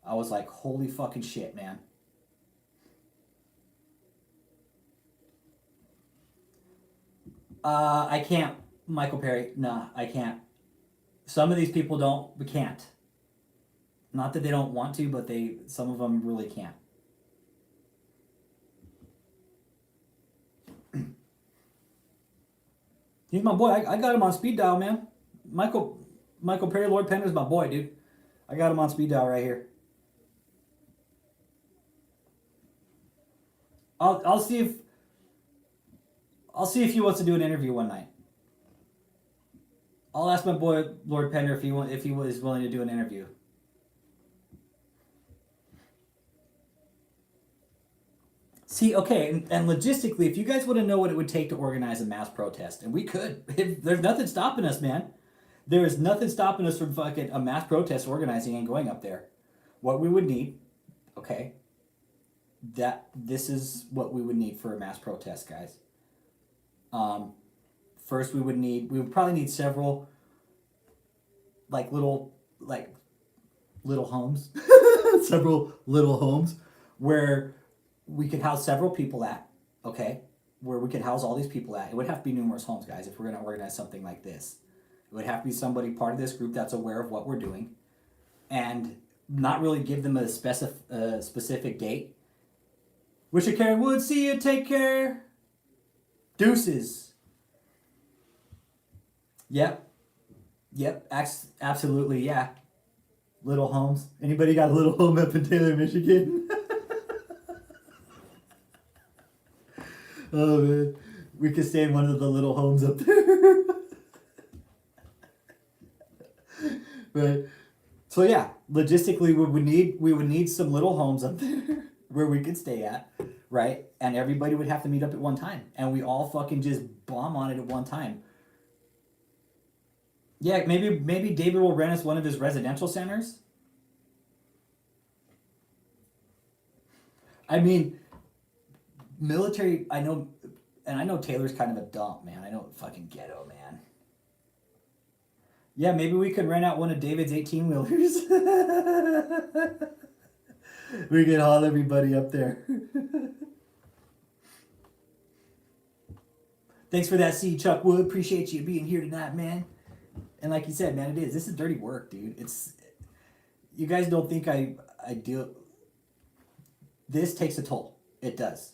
I was like, holy fucking shit, man. I can't, Michael Perry. Nah, I can't. Some of these people we can't. Not that they don't want to, but some of them really can't. He's my boy. I got him on speed dial, man. Michael Perry, Lord Penner's my boy, dude. I got him on speed dial right here. I'll see if he wants to do an interview one night. I'll ask my boy Lord Penner if he was willing to do an interview. See, okay, and logistically, if you guys want to know what it would take to organize a mass protest, and we could, there's nothing stopping us, man. There is nothing stopping us from fucking a mass protest organizing and going up there. What we would need, okay, this is what we would need for a mass protest, guys. First, we would probably need several, little homes, several little homes where we could house several people at, okay? Where we could house all these people at. It would have to be numerous homes, guys, if we're going to organize something like this. It would have to be somebody part of this group that's aware of what we're doing, and not really give them a specific date. Wish you care, would see you, take care. Deuces. Yep, absolutely, yeah. Little homes. Anybody got a little home up in Taylor, Michigan? Oh man, we could stay in one of the little homes up there. But so yeah, logistically we would need some little homes up there where we could stay at, right? And everybody would have to meet up at one time, and we all fucking just bomb on it at one time. Yeah, maybe David will rent us one of his residential centers. I mean, military, I know Taylor's kind of a dump, man. I know, fucking ghetto, man. Yeah, maybe we could rent out one of David's 18-wheelers. We could haul everybody up there. Thanks for that seed, Chuck Wood. Appreciate you being here tonight, man. And like you said, man, this is dirty work, dude. You guys don't think I do. This takes a toll. It does.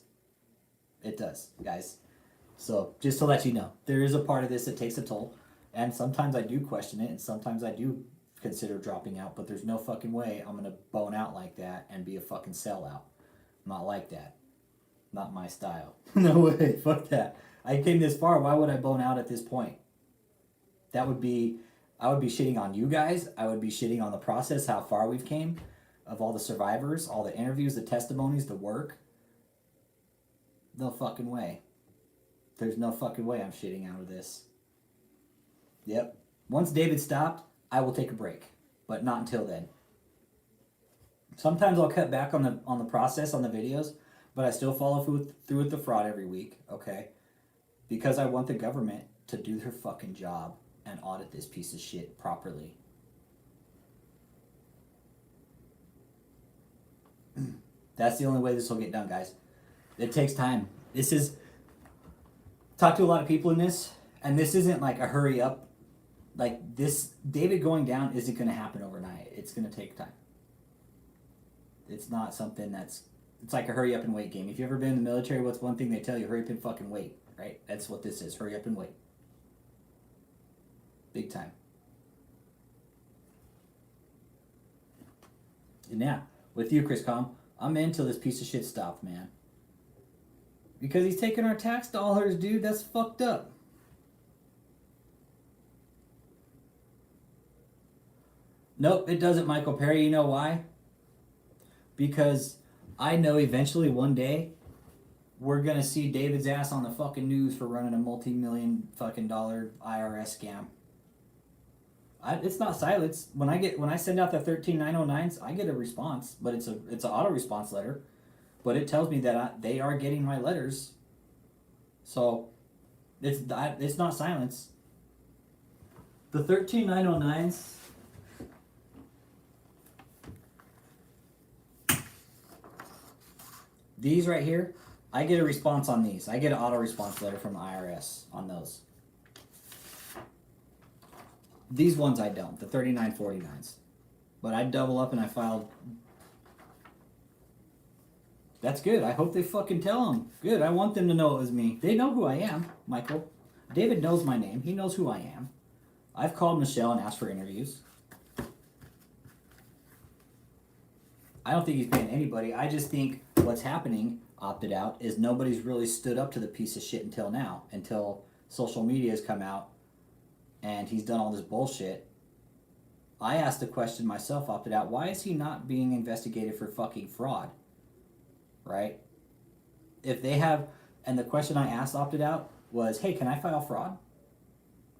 It does, guys. So just to let you know, there is a part of this that takes a toll. And sometimes I do question it, and sometimes I do consider dropping out, but there's no fucking way I'm going to bone out like that and be a fucking sellout. Not like that. Not my style. No way. Fuck that. I came this far. Why would I bone out at this point? I would be shitting on you guys. I would be shitting on the process, how far we've came, of all the survivors, all the interviews, the testimonies, the work. No fucking way. There's no fucking way I'm shitting out of this. Yep. Once David stopped, I will take a break, but not until then. Sometimes I'll cut back on the process, on the videos, but I still follow through with the fraud every week, okay? Because I want the government to do their fucking job and audit this piece of shit properly. That's the only way this will get done, guys. It takes time. Talk to a lot of people in this, and this isn't like a hurry up. Like this, David going down isn't going to happen overnight. It's going to take time. It's not something that's It's like a hurry up and wait game. If you've ever been in the military, what's one thing they tell you? Hurry up and fucking wait, right? That's what this is. Hurry up and wait. Big time. And now, with you, Chris Com, I'm in till this piece of shit stops, man. Because he's taking our tax dollars, dude. That's fucked up. Nope, it doesn't, Michael Perry. You know why? Because I know eventually one day we're going to see David's ass on the fucking news for running a multi-million fucking dollar IRS scam. It's not silence. When I send out the 13909s, I get a response, but it's an auto response letter, but it tells me that they are getting my letters. So it's not silence. The 13909s. These right here, I get a response on these. I get an auto response letter from the IRS on those. These ones I don't, the 3949s. But I double up and I filed. That's good. I hope they fucking tell them. Good. I want them to know it was me. They know who I am, Michael. David knows my name. He knows who I am. I've called Michelle and asked for interviews. I don't think he's paying anybody. I just think what's happening, opted out, is nobody's really stood up to the piece of shit until now. Until social media has come out and he's done all this bullshit. I asked the question myself, opted out, why is he not being investigated for fucking fraud? Right? If they have, and the question I asked, opted out, was, hey, can I file fraud?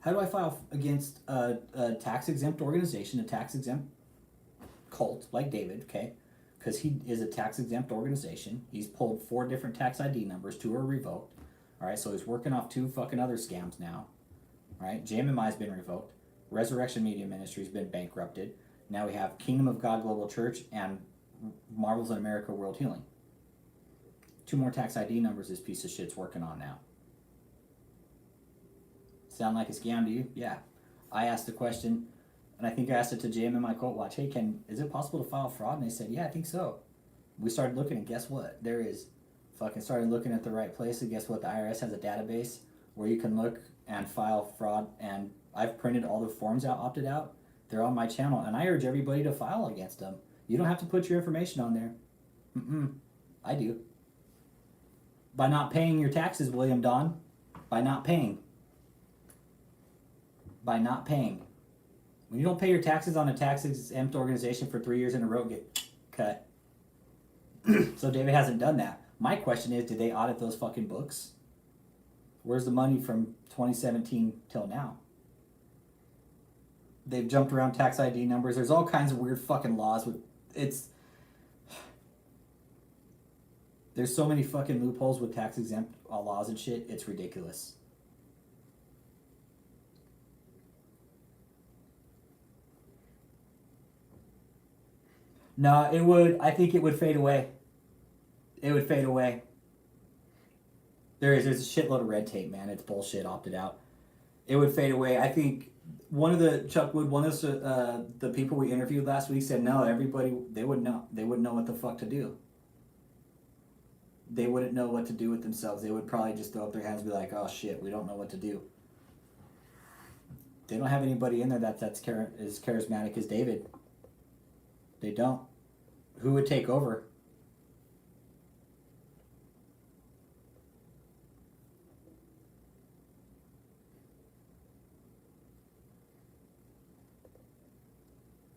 How do I file against a tax-exempt organization, a tax-exempt cult like David, okay? Because he is a tax-exempt organization. He's pulled 4 different tax ID numbers, 2 are revoked. All right, so he's working off 2 fucking other scams now. All right, JMMI has been revoked. Resurrection Media Ministry has been bankrupted. Now we have Kingdom of God Global Church and Marvels in America World Healing. 2 more tax ID numbers this piece of shit's working on now. Sound like a scam to you? Yeah. I asked the question, and I think I asked it to JMMI Cult Watch, hey, is it possible to file fraud? And they said, yeah, I think so. We started looking, and guess what? There is. Fucking started looking at the right place, and guess what? The IRS has a database where you can look and file fraud, and I've printed all the forms out, opted out. They're on my channel, and I urge everybody to file against them. You don't have to put your information on there. I do. By not paying your taxes, William Don. By not paying. By not paying. When you don't pay your taxes on a tax-exempt organization for 3 years in a row, get cut. So David hasn't done that. My question is, did they audit those fucking books? Where's the money from 2017 till now? They've jumped around tax ID numbers. There's all kinds of weird fucking laws with there's so many fucking loopholes with tax exempt laws and shit. It's ridiculous. No, I think it would fade away. It would fade away. There's a shitload of red tape, man. It's bullshit, opted out. It would fade away. I think one of the people we interviewed last week said no, everybody, they wouldn't know what the fuck to do. They wouldn't know what to do with themselves. They would probably just throw up their hands and be like, oh shit, we don't know what to do. They don't have anybody in there that's as charismatic as David. They don't. Who would take over?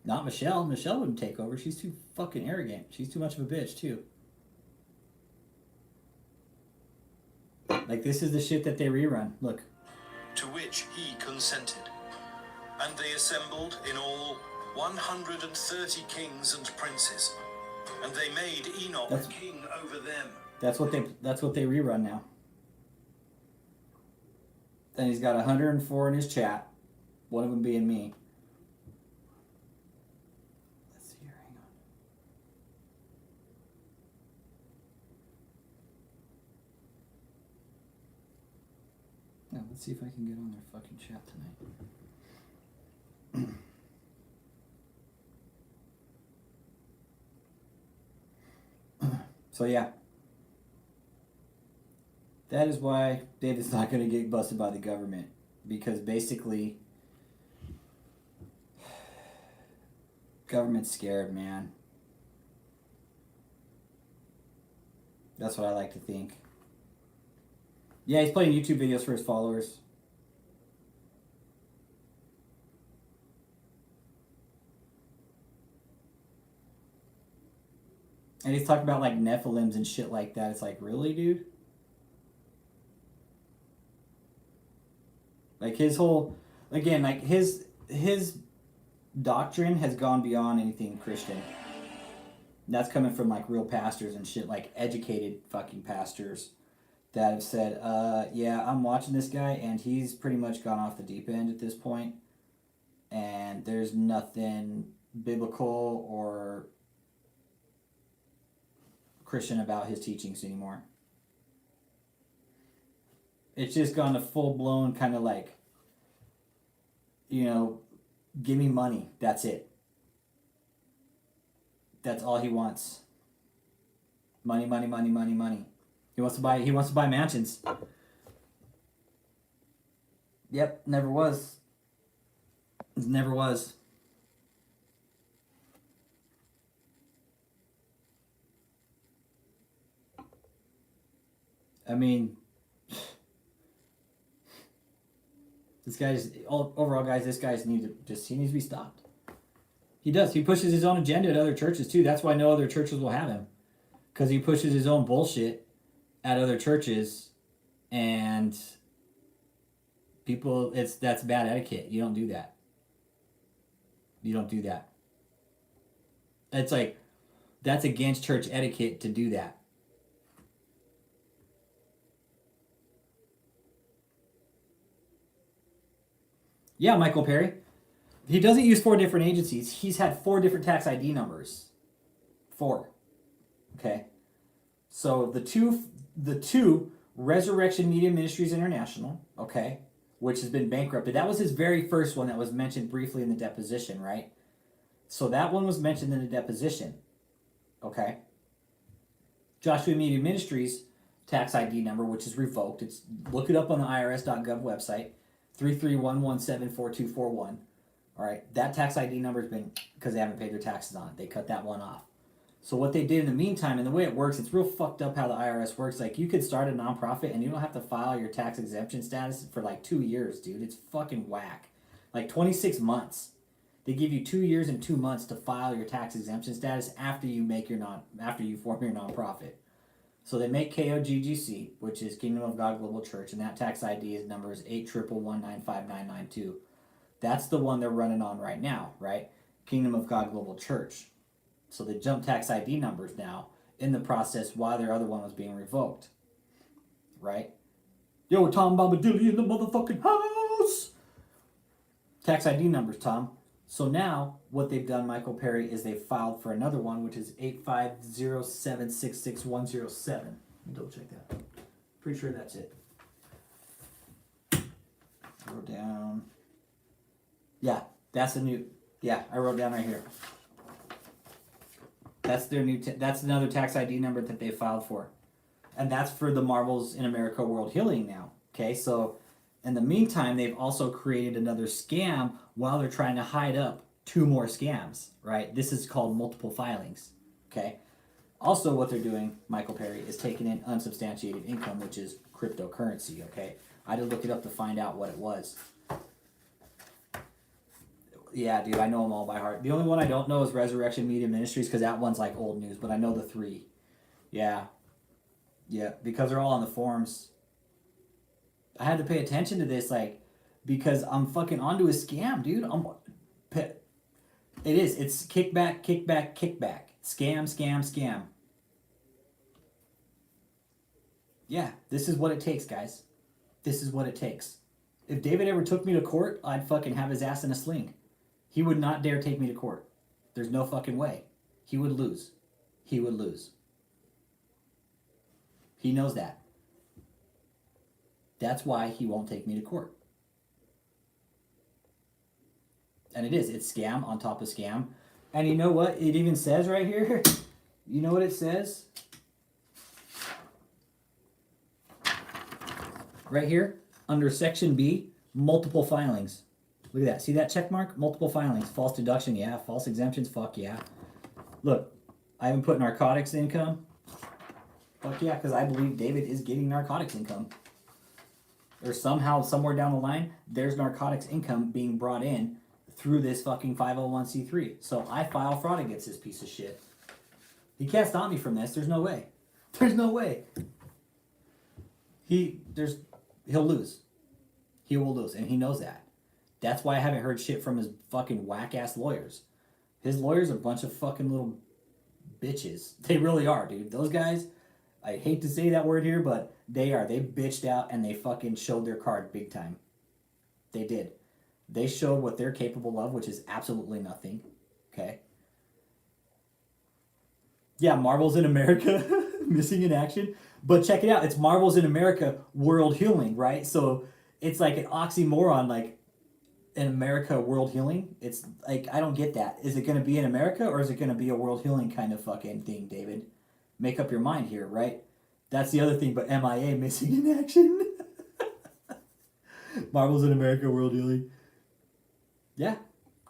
Not Michelle. Michelle wouldn't take over. She's too fucking arrogant. She's too much of a bitch, too. Like, this is the shit that they rerun. Look. To which he consented. And they assembled in all 130 kings and princes. And they made Enoch king over them. That's what they rerun now. Then he's got 104 in his chat. One of them being me. Let's see here, hang on. Yeah, let's see if I can get on their fucking chat tonight. So yeah. That is why David's not going to get busted by the government. Because basically, government's scared, man. That's what I like to think. Yeah, he's playing YouTube videos for his followers. And he's talking about like Nephilims and shit like that. It's like, really, dude? Like his whole, again, like his doctrine has gone beyond anything Christian. That's coming from like real pastors and shit, like educated fucking pastors that have said, yeah, I'm watching this guy and he's pretty much gone off the deep end at this point, and there's nothing biblical or Christian about his teachings anymore. It's just gone to full-blown kind of like, you know, give me money, that's it. That's all he wants. Money, money, money, money, money. He wants to buy mansions. Yep, never was. Never was. I mean, this guy's overall, guys. This guy's he needs to be stopped. He does. He pushes his own agenda at other churches too. That's why no other churches will have him, because he pushes his own bullshit at other churches, and people. That's bad etiquette. You don't do that. You don't do that. It's like that's against church etiquette to do that. Yeah, Michael Perry. He doesn't use 4 different agencies. He's had 4 different tax ID numbers. 4. Okay. So the two Resurrection Media Ministries International, okay, which has been bankrupted. That was his very first one that was mentioned briefly in the deposition, right? So that one was mentioned in the deposition. Okay. Joshua Media Ministries tax ID number, which is revoked. Look it up on the irs.gov website. 3311744241. All right, that tax ID number has been, because they haven't paid their taxes on it. They cut that one off. So what they did in the meantime, and the way it works, it's real fucked up how the IRS works. Like, you could start a nonprofit and you don't have to file your tax exemption status for like 2 years, dude. It's fucking whack. Like 26 months. They give you 2 years and 2 months to file your tax exemption status after you form your nonprofit. So they make KOGGC, which is Kingdom of God Global Church, and that tax ID number is 811959992. That's the one they're running on right now, right? Kingdom of God Global Church. So they jump tax ID numbers now in the process while their other one was being revoked, right? Yo, Tom Bombadilly in the motherfucking house! Tax ID numbers, Tom. So now, what they've done, Michael Perry, is they've filed for another one, which is 850766107. Let me double check that. Pretty sure that's it. I wrote down. Yeah, that's a new. Yeah, I wrote down right here. That's their new. That's another tax ID number that they filed for, and that's for the Marvels in America World Healing now. Okay, so in the meantime, they've also created another scam while they're trying to hide up 2 more scams, right? This is called multiple filings, okay? Also, what they're doing, Michael Perry, is taking in unsubstantiated income, which is cryptocurrency, okay? I had to look it up to find out what it was. Yeah, dude, I know them all by heart. The only one I don't know is Resurrection Media Ministries, because that one's like old news, but I know the 3. Yeah, because they're all on the forums. I had to pay attention to this, like, because I'm fucking onto a scam, dude. It's kickback, kickback, kickback. Scam, scam, scam. Yeah, this is what it takes, guys. This is what it takes. If David ever took me to court, I'd fucking have his ass in a sling. He would not dare take me to court. There's no fucking way. He would lose. He would lose. He knows that. That's why he won't take me to court. And it's scam on top of scam. And you know what? It even says right here. You know what it says? right here, under Section B, multiple filings. Look at that. See that check mark? Multiple filings. False deduction, yeah. False exemptions, fuck yeah. Look, I haven't put narcotics income. Fuck yeah, because I believe David is getting narcotics income. Or somehow, somewhere down the line, there's narcotics income being brought in through this fucking 501c3. So I file fraud against this piece of shit. He can't stop me from this. There's no way. There's no way. He'll lose. He will lose, and he knows that. That's why I haven't heard shit from his fucking whack-ass lawyers. His lawyers are a bunch of fucking little bitches. They really are, dude. Those guys, I hate to say that word here, but they are. They bitched out and they fucking showed their card big time. They did. They showed what they're capable of, which is absolutely nothing. Okay? Yeah, Marvel's in America, missing in action. But check it out. It's Marvel's in America, world healing, right? So it's like an oxymoron, like, in America, world healing. It's like, I don't get that. Is it going to be in America or is it going to be a world healing kind of fucking thing, David? Make up your mind here, right? That's the other thing, but MIA, missing in action. Marvel's in America, world healing. Yeah,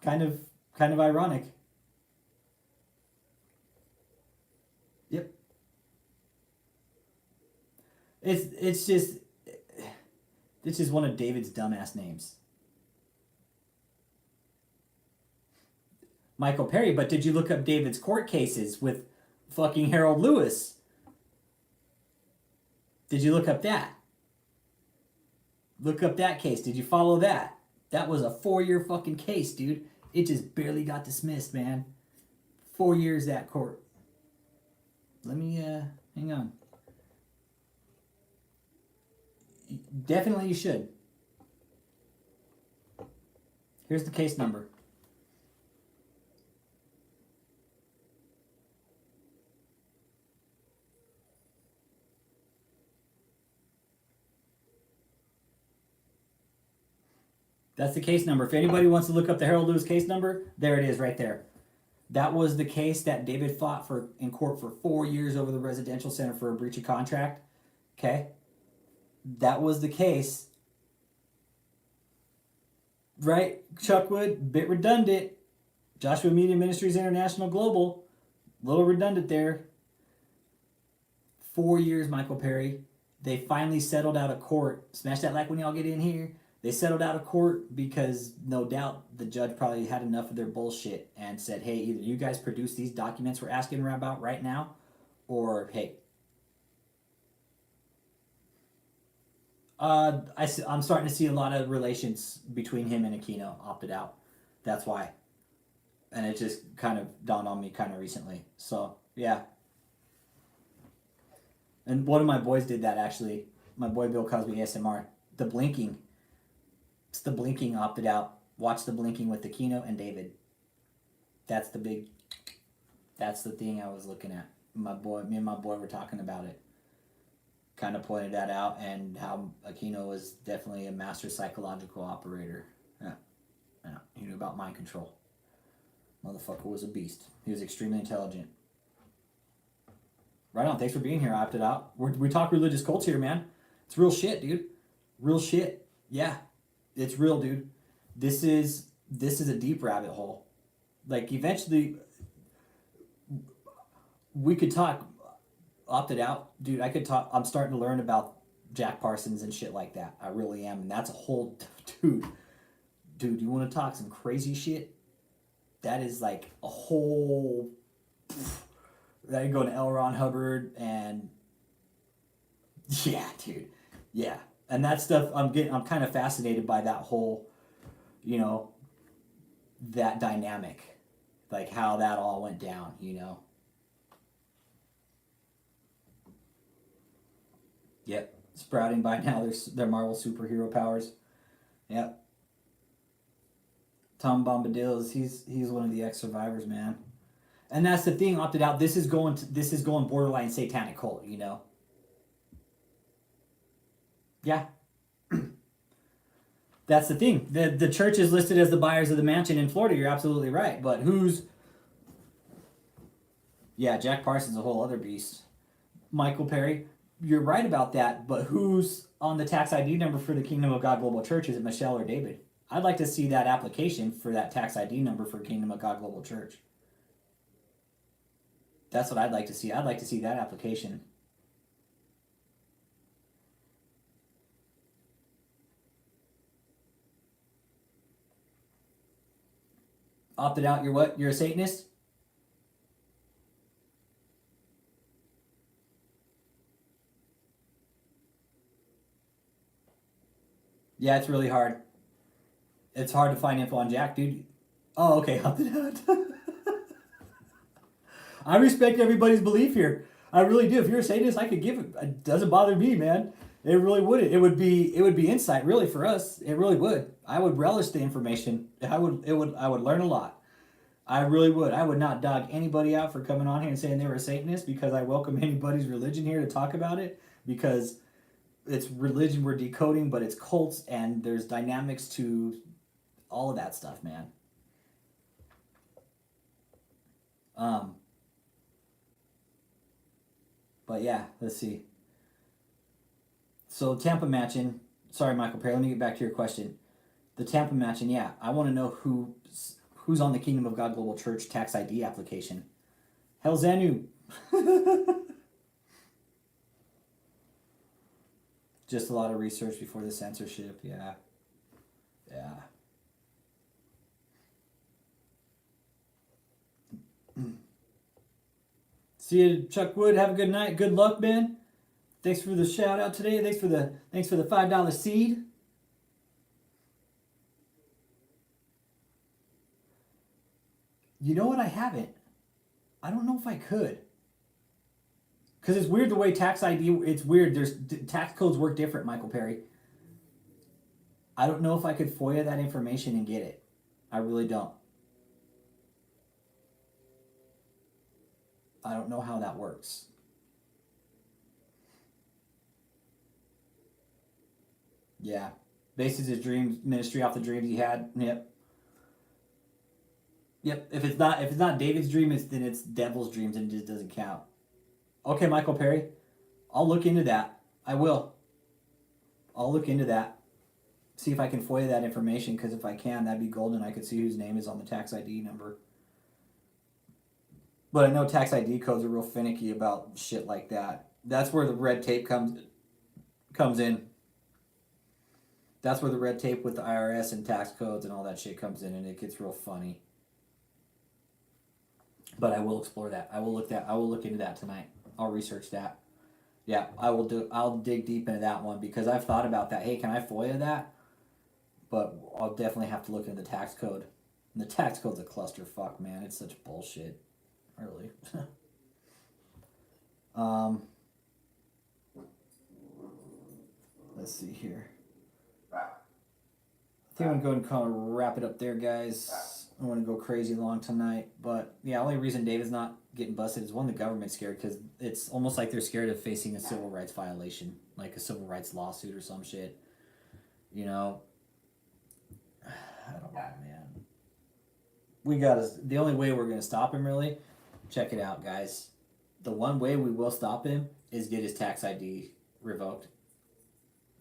kind of ironic. Yep. It's just one of David's dumbass names. Michael Perry, but did you look up David's court cases with fucking Harold Lewis? Did you look up that? Look up that case. Did you follow that? That was a 4-year fucking case, dude. It just barely got dismissed, man. 4 years that court. Let me, hang on. Definitely you should. Here's the case number. That's the case number. If anybody wants to look up the Harold Lewis case number, there it is right there. That was the case that David fought for in court for 4 years over the residential center for a breach of contract. Okay? That was the case. Right? Chuckwood, bit redundant. Joshua Media Ministries International Global, little redundant there. 4 years, Michael Perry. They finally settled out of court. Smash that like when y'all get in here. They settled out of court because no doubt the judge probably had enough of their bullshit and said, hey, either you guys produce these documents we're asking about right now, or hey. I'm starting to see a lot of relations between him and Aquino opted out. That's why. And it just kind of dawned on me kind of recently. So, yeah. And one of my boys did that, actually. My boy Bill Cosby ASMR. The blinking. It's the blinking opted out. Watch the blinking with Aquino and David. That's the thing I was looking at. Me and my boy were talking about it. Kind of pointed that out, and how Aquino was definitely a master psychological operator. Yeah. He knew about mind control. Motherfucker was a beast. He was extremely intelligent. Right on. Thanks for being here. I opted out. We talk religious cults here, man. It's real shit, dude. Real shit. Yeah. It's real, dude. This is a deep rabbit hole. Like, eventually, we could talk. Opted out, dude. I could talk. I'm starting to learn about Jack Parsons and shit like that. I really am, and that's a whole dude. You want to talk some crazy shit? That is like a whole. That you go to L. Ron Hubbard and yeah, dude, yeah, and that stuff. I'm kind of fascinated by that whole, that dynamic, like how that all went down, Yep, sprouting by now their Marvel superhero powers. Yep. Tom Bombadil he's one of the ex-survivors, man. And that's the thing, opted out. This is going borderline satanic cult, Yeah. That's the thing. The church is listed as the buyers of the mansion in Florida. You're absolutely right. But yeah, Jack Parsons is a whole other beast. Michael Perry. you're right about that, but who's on the tax ID number for the Kingdom of God Global Church? Is it Michelle or David? I'd like to see that application for that tax ID number for Kingdom of God Global Church. That's what I'd like to see. I'd like to see that application. Opted out, you're what? You're a Satanist? Yeah, it's really hard. It's hard to find info on Jack, dude. Oh, okay, opted out. I respect everybody's belief here. I really do. If you're a Satanist, I could give it. It doesn't bother me, man. It really wouldn't. It would be insight, really, for us. It really would. I would relish the information. I would learn a lot. I really would. I would not dog anybody out for coming on here and saying they were a Satanist, because I welcome anybody's religion here to talk about it, because it's religion we're decoding, but it's cults, and there's dynamics to all of that stuff, man. But yeah, let's see. So Tampa matching. Sorry, Michael Perry. Let me get back to your question. The Tampa matching. Yeah, I want to know who's on the Kingdom of God Global Church tax ID application. Hell, Zanu. Just a lot of research before the censorship. Yeah. Yeah. See you, Chuck Wood. Have a good night. Good luck, man. Thanks for the shout out today. Thanks for the $5 seed. You know what? I haven't. I don't know if I could. Because it's weird the way tax ID, it's weird. There's tax codes work different, Michael Perry. I don't know if I could FOIA that information and get it. I really don't. I don't know how that works. Yeah. Bases his dreams, ministry off the dreams he had. Yep. Yep. If it's not David's dream, then it's devil's dreams, and it just doesn't count. Okay, Michael Perry. I'll look into that. I will. I'll look into that. See if I can FOIA that information, because if I can, that'd be golden. I could see whose name is on the tax ID number. But I know tax ID codes are real finicky about shit like that. That's where the red tape comes in. That's where the red tape with the IRS and tax codes and all that shit comes in, and it gets real funny. But I will explore that. I will look into that tonight. I'll research that. Yeah, I'll dig deep into that one, because I've thought about that. Hey, can I FOIA that? But I'll definitely have to look into the tax code. And the tax code's a clusterfuck, man. It's such bullshit. Really. Let's see here. I think I'm going to kind of wrap it up there, guys. I want to go crazy long tonight. But yeah, only reason David's not getting busted is, one, the government's scared, because it's almost like they're scared of facing a civil rights violation, like a civil rights lawsuit or some shit. You know? I don't know, man. The only way we're going to stop him, really, check it out, guys. The one way we will stop him is get his tax ID revoked.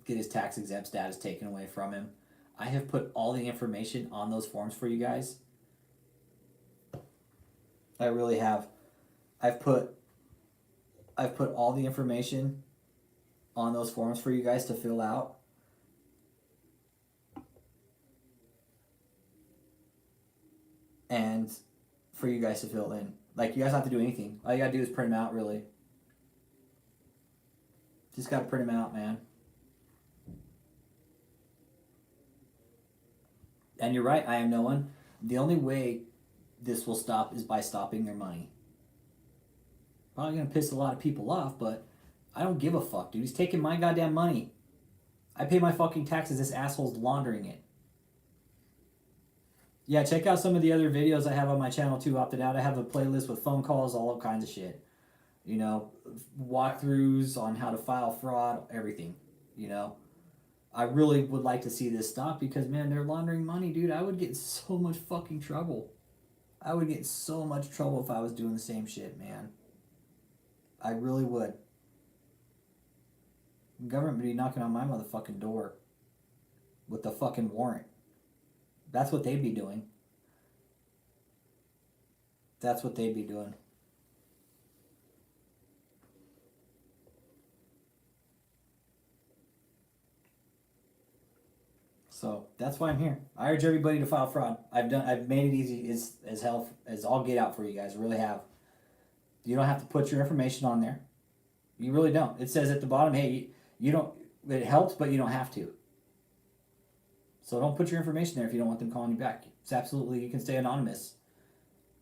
Get his tax exempt status taken away from him. I have put all the information on those forms for you guys. I really have. I've put all the information on those forms for you guys to fill out. And for you guys to fill in. Like, you guys don't have to do anything. All you gotta do is print them out, really. Just gotta print them out, man. And you're right, I am no one. The only way this will stop is by stopping their money. Probably gonna piss a lot of people off, but I don't give a fuck, dude. He's taking my goddamn money. I pay my fucking taxes. This asshole's laundering it. Yeah, check out some of the other videos I have on my channel too, opted out. I have a playlist with phone calls, all kinds of shit. You know, walkthroughs on how to file fraud, everything. You know, I really would like to see this stop, because, man, they're laundering money, dude. I would get in so much fucking trouble. I would get in so much trouble if I was doing the same shit, man. I really would. The government be knocking on my motherfucking door with the fucking warrant. That's what they'd be doing. That's what they'd be doing. So that's why I'm here. I urge everybody to file fraud. I've made it easy as hell as all get out for you guys. I really have. You don't have to put your information on there. You really don't. It says at the bottom, hey, you don't. It helps, but you don't have to. So don't put your information there if you don't want them calling you back. It's absolutely, you can stay anonymous.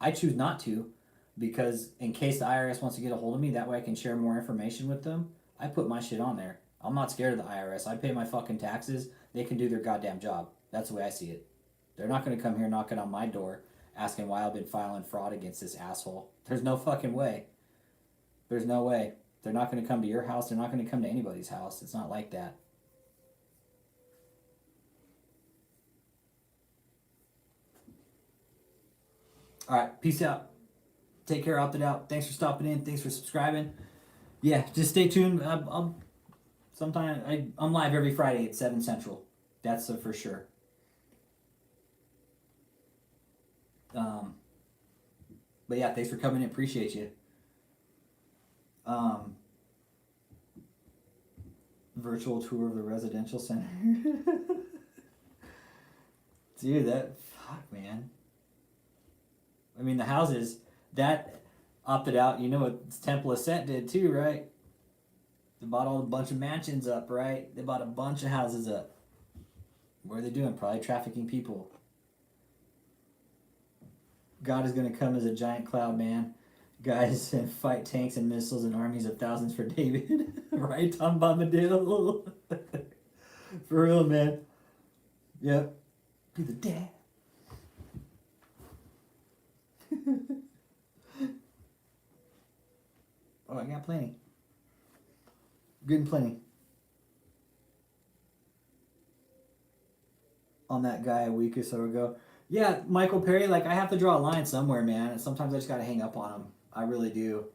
I choose not to, because in case the IRS wants to get a hold of me, that way I can share more information with them. I put my shit on there. I'm not scared of the IRS. I pay my fucking taxes. They can do their goddamn job. That's the way I see it. They're not going to come here knocking on my door asking why I've been filing fraud against this asshole. There's no fucking way. There's no way. They're not going to come to your house. They're not going to come to anybody's house. It's not like that. All right. Peace out. Take care. Opted out. Thanks for stopping in. Thanks for subscribing. Yeah, just stay tuned. I'm live every Friday at 7 Central. That's for sure. But yeah, thanks for coming in. Appreciate you. Virtual tour of the residential center. Dude, fuck, man. I mean, the houses, that opted out. You know what Temple of Set did too, right? They bought a bunch of mansions up, right? They bought a bunch of houses up. What are they doing? Probably trafficking people. God is going to come as a giant cloud, man. Guys, and fight tanks and missiles and armies of thousands for David. Right, Tom Bombadil? For real, man. Yep. Be the dad. Oh, I got plenty. Good and plenty. On that guy a week or so ago. Yeah, Michael Perry, like, I have to draw a line somewhere, man. And sometimes I just gotta hang up on him. I really do.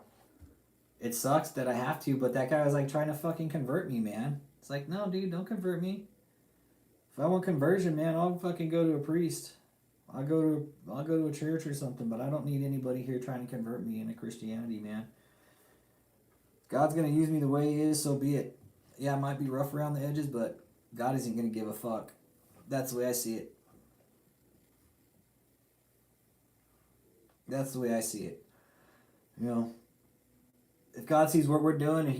It sucks that I have to, but that guy was, like, trying to fucking convert me, man. It's like, no, dude, don't convert me. If I want conversion, man, I'll fucking go to a priest. I'll go to a church or something, but I don't need anybody here trying to convert me into Christianity, man. God's gonna use me the way he is, so be it. Yeah, I might be rough around the edges, but God isn't gonna give a fuck. That's the way I see it. That's the way I see it. You know, if God sees what we're doing, and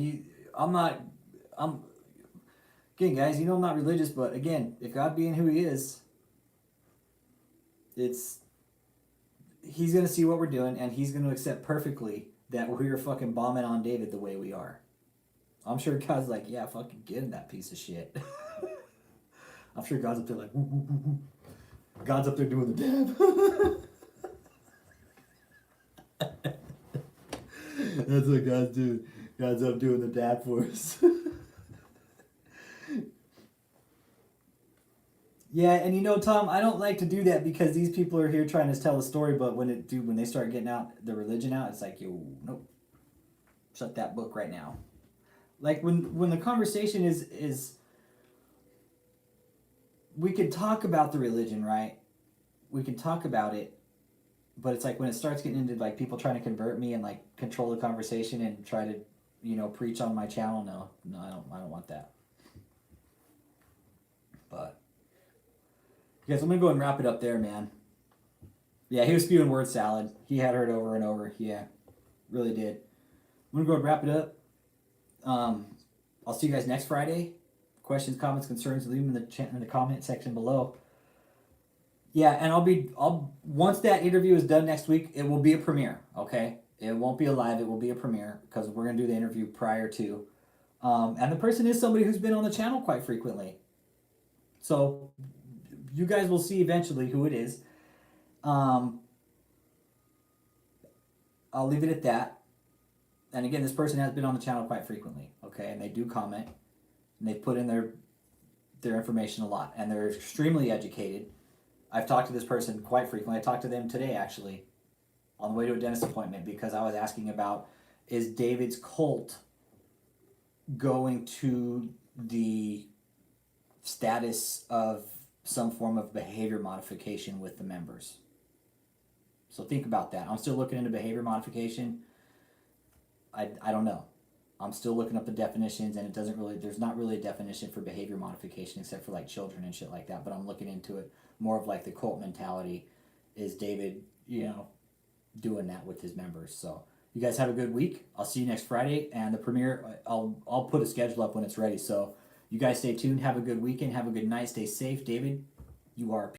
again, guys, you know I'm not religious, but again, if God being who he is, he's going to see what we're doing, and he's going to accept perfectly that we're fucking bombing on David the way we are. I'm sure God's like, yeah, fucking get him, that piece of shit. I'm sure God's up there like, woo, woo, woo, woo. God's up there doing the dab. That's what God's doing. God's up doing the dab for us. Yeah, and you know, Tom, I don't like to do that because these people are here trying to tell a story, but when they start getting out the religion out, it's like, yo, nope. Shut that book right now. Like when the conversation is we could talk about the religion, right? We can talk about it, but it's like when it starts getting into like people trying to convert me and like control the conversation and try to, you know, preach on my channel. No, I don't want that. But yes, I'm gonna go and wrap it up there, man. Yeah, he was spewing word salad. He had heard over and over. Yeah, really did. I'm gonna go and wrap it up. I'll see you guys next Friday. Questions, comments, concerns, leave them in the comment section below. Yeah, and I'll once that interview is done next week, it will be a premiere. Okay, it won't be a live. It will be a premiere because we're gonna do the interview prior to. And the person is somebody who's been on the channel quite frequently. So you guys will see eventually who it is. I'll leave it at that. And again, this person has been on the channel quite frequently, okay? And they do comment, and they put in their information a lot, and they're extremely educated. I've talked to this person quite frequently. I talked to them today, actually, on the way to a dentist appointment, because I was asking about, is David's cult going to the status of some form of behavior modification with the members. So think about that. I'm still looking into behavior modification. I don't know. I'm still looking up the definitions, and there's not really a definition for behavior modification except for like children and shit like that, but I'm looking into it more of like the cult mentality. Is David, doing that with his members? So you guys have a good week. I'll see you next Friday, and the premiere, I'll put a schedule up when it's ready. So you guys stay tuned. Have a good weekend. Have a good night. Stay safe. David, you are